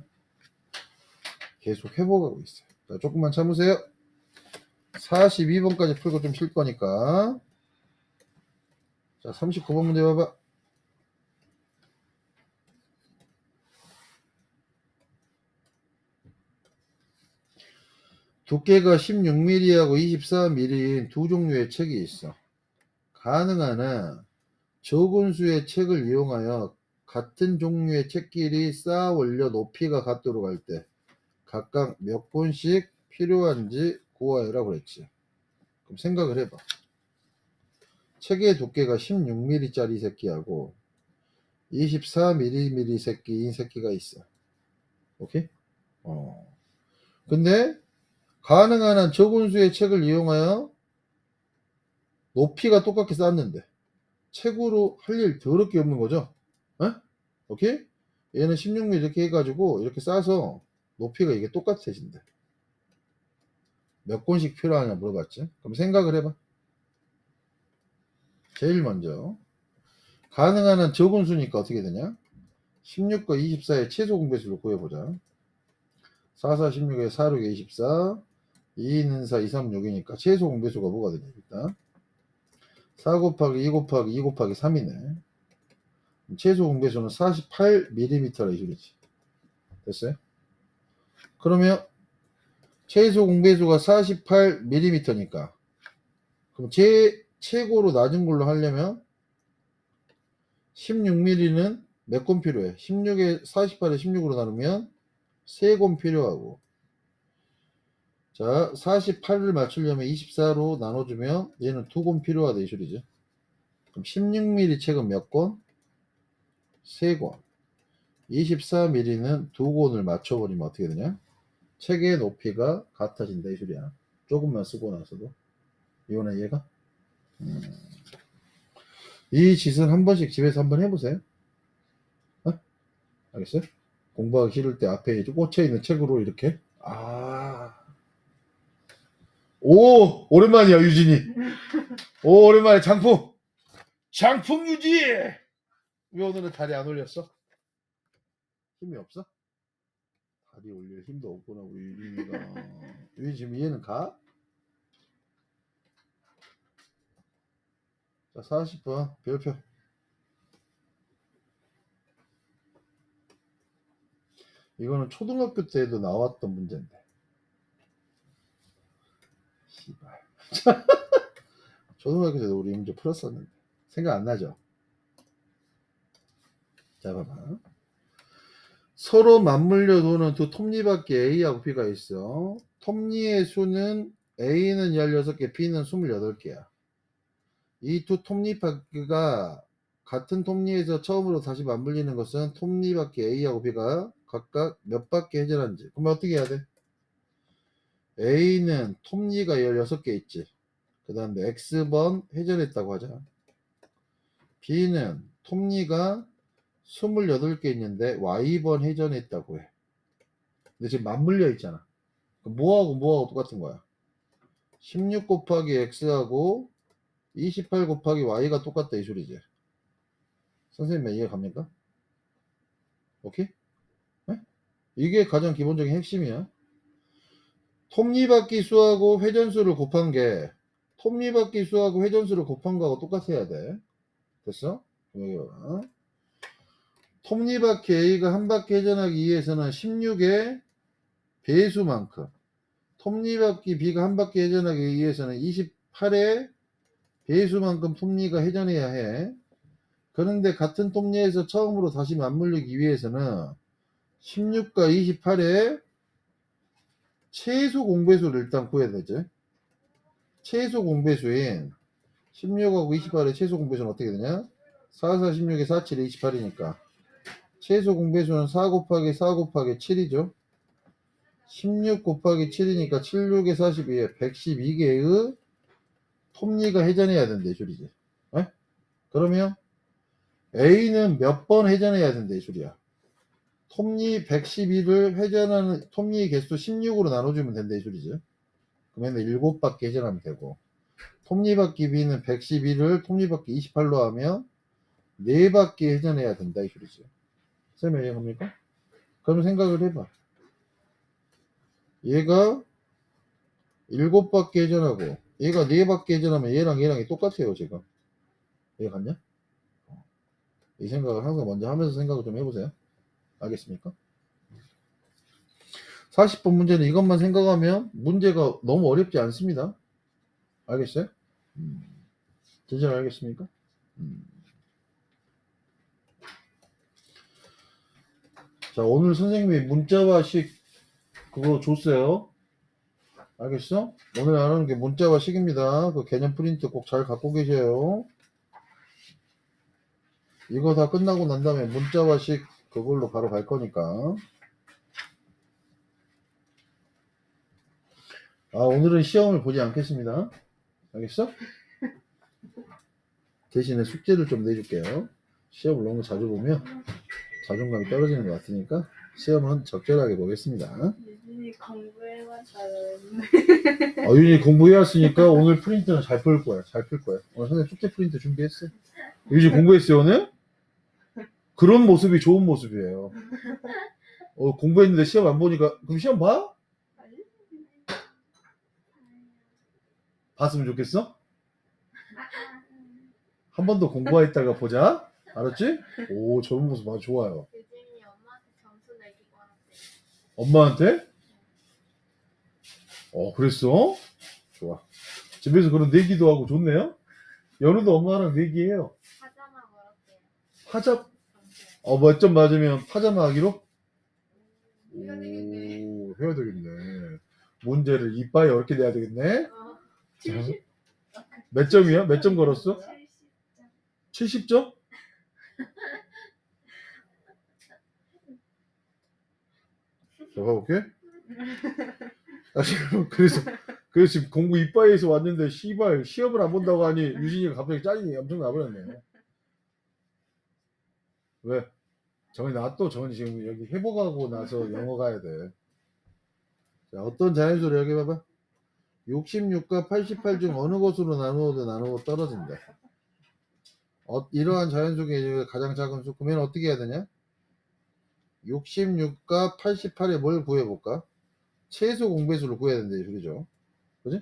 계속 회복하고 있어요. 자, 조금만 참으세요. 42번까지 풀고 좀 쉴 거니까. 자, 39번 문제 봐봐. 두께가 16mm하고 24mm인 두 종류의 책이 있어. 가능한 한 적은 수의 책을 이용하여 같은 종류의 책끼리 쌓아 올려 높이가 같도록 할 때 각각 몇 권씩 필요한지 구하여라 그랬지. 그럼 생각을 해봐. 책의 두께가 16mm짜리 새끼하고 24mm 새끼인 새끼가 있어. 오케이? 근데 가능한 한 적은 수의 책을 이용하여 높이가 똑같게 쌓았는데 책으로 할 일 더럽게 없는 거죠. 어? 오케이? 얘는 16mm 이렇게 해가지고 이렇게 싸서 높이가 이게 똑같아진대. 몇 권씩 필요하냐 물어봤지. 그럼 생각을 해봐. 제일 먼저 가능한 한 적은 수니까 어떻게 되냐? 16과 24의 최소 공배수를 구해보자. 4, 4, 16에 4, 6에 24 2, 2는 4, 2, 3, 6이니까 최소 공배수가 뭐가 되냐 일단 4 곱하기 2 곱하기 2 곱하기 3이네. 최소 공배수는 48mm라 이 소리지. 됐어요? 그러면 최소 공배수가 48mm니까 그럼 최고로 낮은 걸로 하려면 16mm는 몇 권 필요해? 48에 16으로 나누면 3권 필요하고 자 48을 맞추려면 24로 나눠주면 얘는 2권 필요하다 이 소리지. 그럼 16mm 책은 몇 권? 3권. 24mm는 2권을 맞춰버리면 어떻게 되냐? 책의 높이가 같아진다 이 소리야. 조금만 쓰고 나서도. 이거는 이해가? 이 짓은 한 번씩 집에서 한번 해보세요. 어? 알겠어요? 공부하기 싫을 때 앞에 꽂혀있는 책으로 이렇게 오 오랜만이야 유진이. 오 오랜만에 장풍 유지. 왜 오늘은 다리 안 올렸어? 힘이 없어? 다리 올릴 힘도 없구나 우리 유진이가. 유진 지금 이해는 가? 자 40번 별표. 이거는 초등학교 때도 나왔던 문제인데 씨발 초등학교 때도 우리 문제 풀었었는데 생각 안 나죠? 자 봐봐. 서로 맞물려 도는 두 톱니바퀴 A하고 B가 있어. 톱니의 수는 A는 16개, B는 28개야. 이 두 톱니바퀴가 같은 톱니에서 처음으로 다시 맞물리는 것은 톱니바퀴 A하고 B가 각각 몇 바퀴 회전한지. 그럼 어떻게 해야 돼? A는 톱니가 16개 있지. 그 다음에 X번 회전했다고 하자. B는 톱니가 28개 있는데 Y번 회전했다고 해. 근데 지금 맞물려 있잖아. 뭐하고 똑같은 거야. 16 곱하기 X하고 28 곱하기 Y가 똑같다 이 소리지. 선생님 이해 갑니까? 오케이? 네? 이게 가장 기본적인 핵심이야. 톱니바퀴 수하고 회전수를 곱한 게 톱니바퀴 수하고 회전수를 곱한 거하고 똑같아야 돼. 됐어? 여기 봐. 톱니바퀴 A가 한 바퀴 회전하기 위해서는 16의 배수만큼 톱니바퀴 B가 한 바퀴 회전하기 위해서는 28의 배수만큼 톱니가 회전해야 해. 그런데 같은 톱니에서 처음으로 다시 맞물리기 위해서는 16과 28의 최소 공배수를 일단 구해야 되죠. 최소 공배수인 16하고 28의 최소 공배수는 어떻게 되냐? 4, 4, 16에 4, 7에 28이니까 최소 공배수는 4 곱하기 4 곱하기 7이죠. 16 곱하기 7이니까 7, 6에 42에 112개의 톱니가 회전해야 된다 이 소리지. 에? 그러면 A는 몇 번 회전해야 된다 이 소리야. 톱니 112를 회전하는 톱니 개수 16으로 나눠주면 된다 이 소리지. 그러면 7바퀴 회전하면 되고, 톱니바퀴 B는 112를 톱니바퀴 28로 하면 4바퀴 회전해야 된다 이 소리지. 쌤 이해갑니까? 그럼 생각을 해봐. 얘가 7바퀴 회전하고 얘가 4바퀴 회전하면 얘랑이 똑같아요 지금. 이해 갔냐? 이 생각을 항상 먼저 하면서 생각을 좀 해보세요. 알겠습니까? 40번 문제는 이것만 생각하면 문제가 너무 어렵지 않습니다. 알겠어요? 진짜 알겠습니까? 자, 오늘 선생님이 문자와식 그거 줬어요. 알겠어? 오늘 하는 게 문자와식입니다. 그 개념 프린트 꼭 잘 갖고 계셔요. 이거 다 끝나고 난 다음에 문자와식 그걸로 바로 갈 거니까. 오늘은 시험을 보지 않겠습니다. 알겠어? 대신에 숙제를 좀 내줄게요. 시험을 너무 자주 보면 자존감이 떨어지는 것 같으니까 시험은 적절하게 보겠습니다. 유진이 공부해봤다는. 유진이 공부해왔으니까 오늘 프린트는 잘 풀 거야. 잘 풀 거야. 오늘 선생님 숙제 프린트 준비했어. 유진 공부했어요 오늘? 그런 모습이 좋은 모습이에요. 공부했는데 시험 안 보니까 그럼 시험 봐? 봤으면 좋겠어? 한 번 더 공부했다가 보자. 알았지? 오, 저런 모습 아주 좋아요. 유진이 엄마한테 점수 내기고 하는데. 엄마한테? 그랬어? 좋아. 집에서 그런 내기도 하고 좋네요? 연우도 엄마랑 내기해요. 파자마 걸었대요. 파자, 점수. 몇 점 맞으면 파자마 하기로? 해야 되겠네. 오, 해야 되겠네. 문제를 이빠이 어렵게 내야 되겠네? 70. 몇 점이야? 몇 점 걸었어? 70점? 자, 가볼게. 그래서 지금 공부 이빠이에서 왔는데 시발 시험을 안 본다고 하니 유진이가 갑자기 짜증이 엄청 나버렸네. 왜? 정은이 나 정은이 지금 여기 회복하고 나서 영어 가야 돼. 자, 어떤 자연수로 여기 봐봐. 66과 88 중 어느 것으로 나누어도 나누어 떨어진다. 이러한 자연수 중에 가장 작은 수. 그러면 어떻게 해야 되냐? 66과 88에 뭘 구해볼까? 최소 공배수를 구해야 된다 이 소리죠. 그지?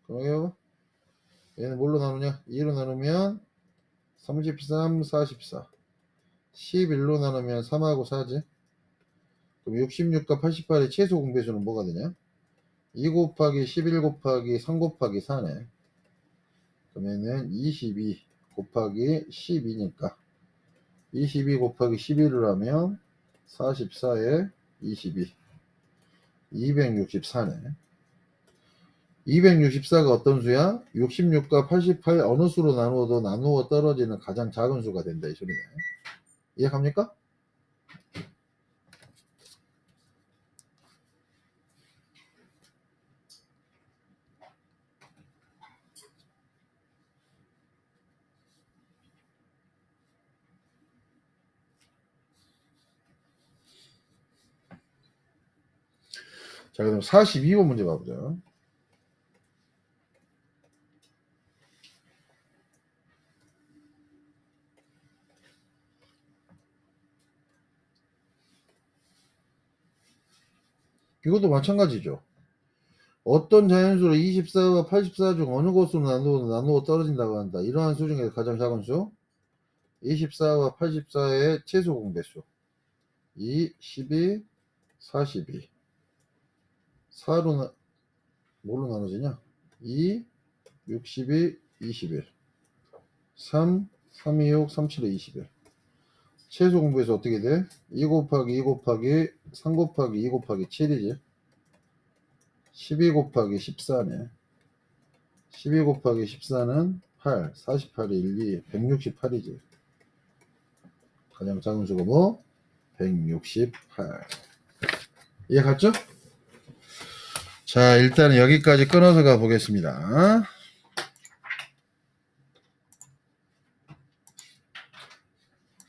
그럼 해봐. 얘는 뭘로 나누냐? 2로 나누면 33, 44. 11로 나누면 3하고 4지. 그럼 66과 88의 최소 공배수는 뭐가 되냐? 2 곱하기 11 곱하기 3 곱하기 4네. 그러면은 22 곱하기 12니까 22 곱하기 11을 하면 44에 22 264네. 264가 어떤 수야? 66과 88 어느 수로 나누어도 나누어 떨어지는 가장 작은 수가 된다 이 소리네. 이해갑니까? 자, 그럼 42번 문제 봐보자. 이것도 마찬가지죠. 어떤 자연수로 24와 84 중 어느 것으로 나누어 떨어진다고 한다. 이러한 수 중에 가장 작은 수 24와 84의 최소 공배수 2, 12, 42 4로 뭘로 나눠지냐? 2, 62, 21 3, 326, 37에 21 최소 공배수 어떻게 돼? 2 곱하기 2 곱하기 3 곱하기 2 곱하기 7이지. 12 곱하기 14네. 12 곱하기 14는 8, 48이 1, 2, 168이지. 가장 작은 수가 뭐? 168. 이해 갔죠? 자, 일단 여기까지 끊어서 가보겠습니다.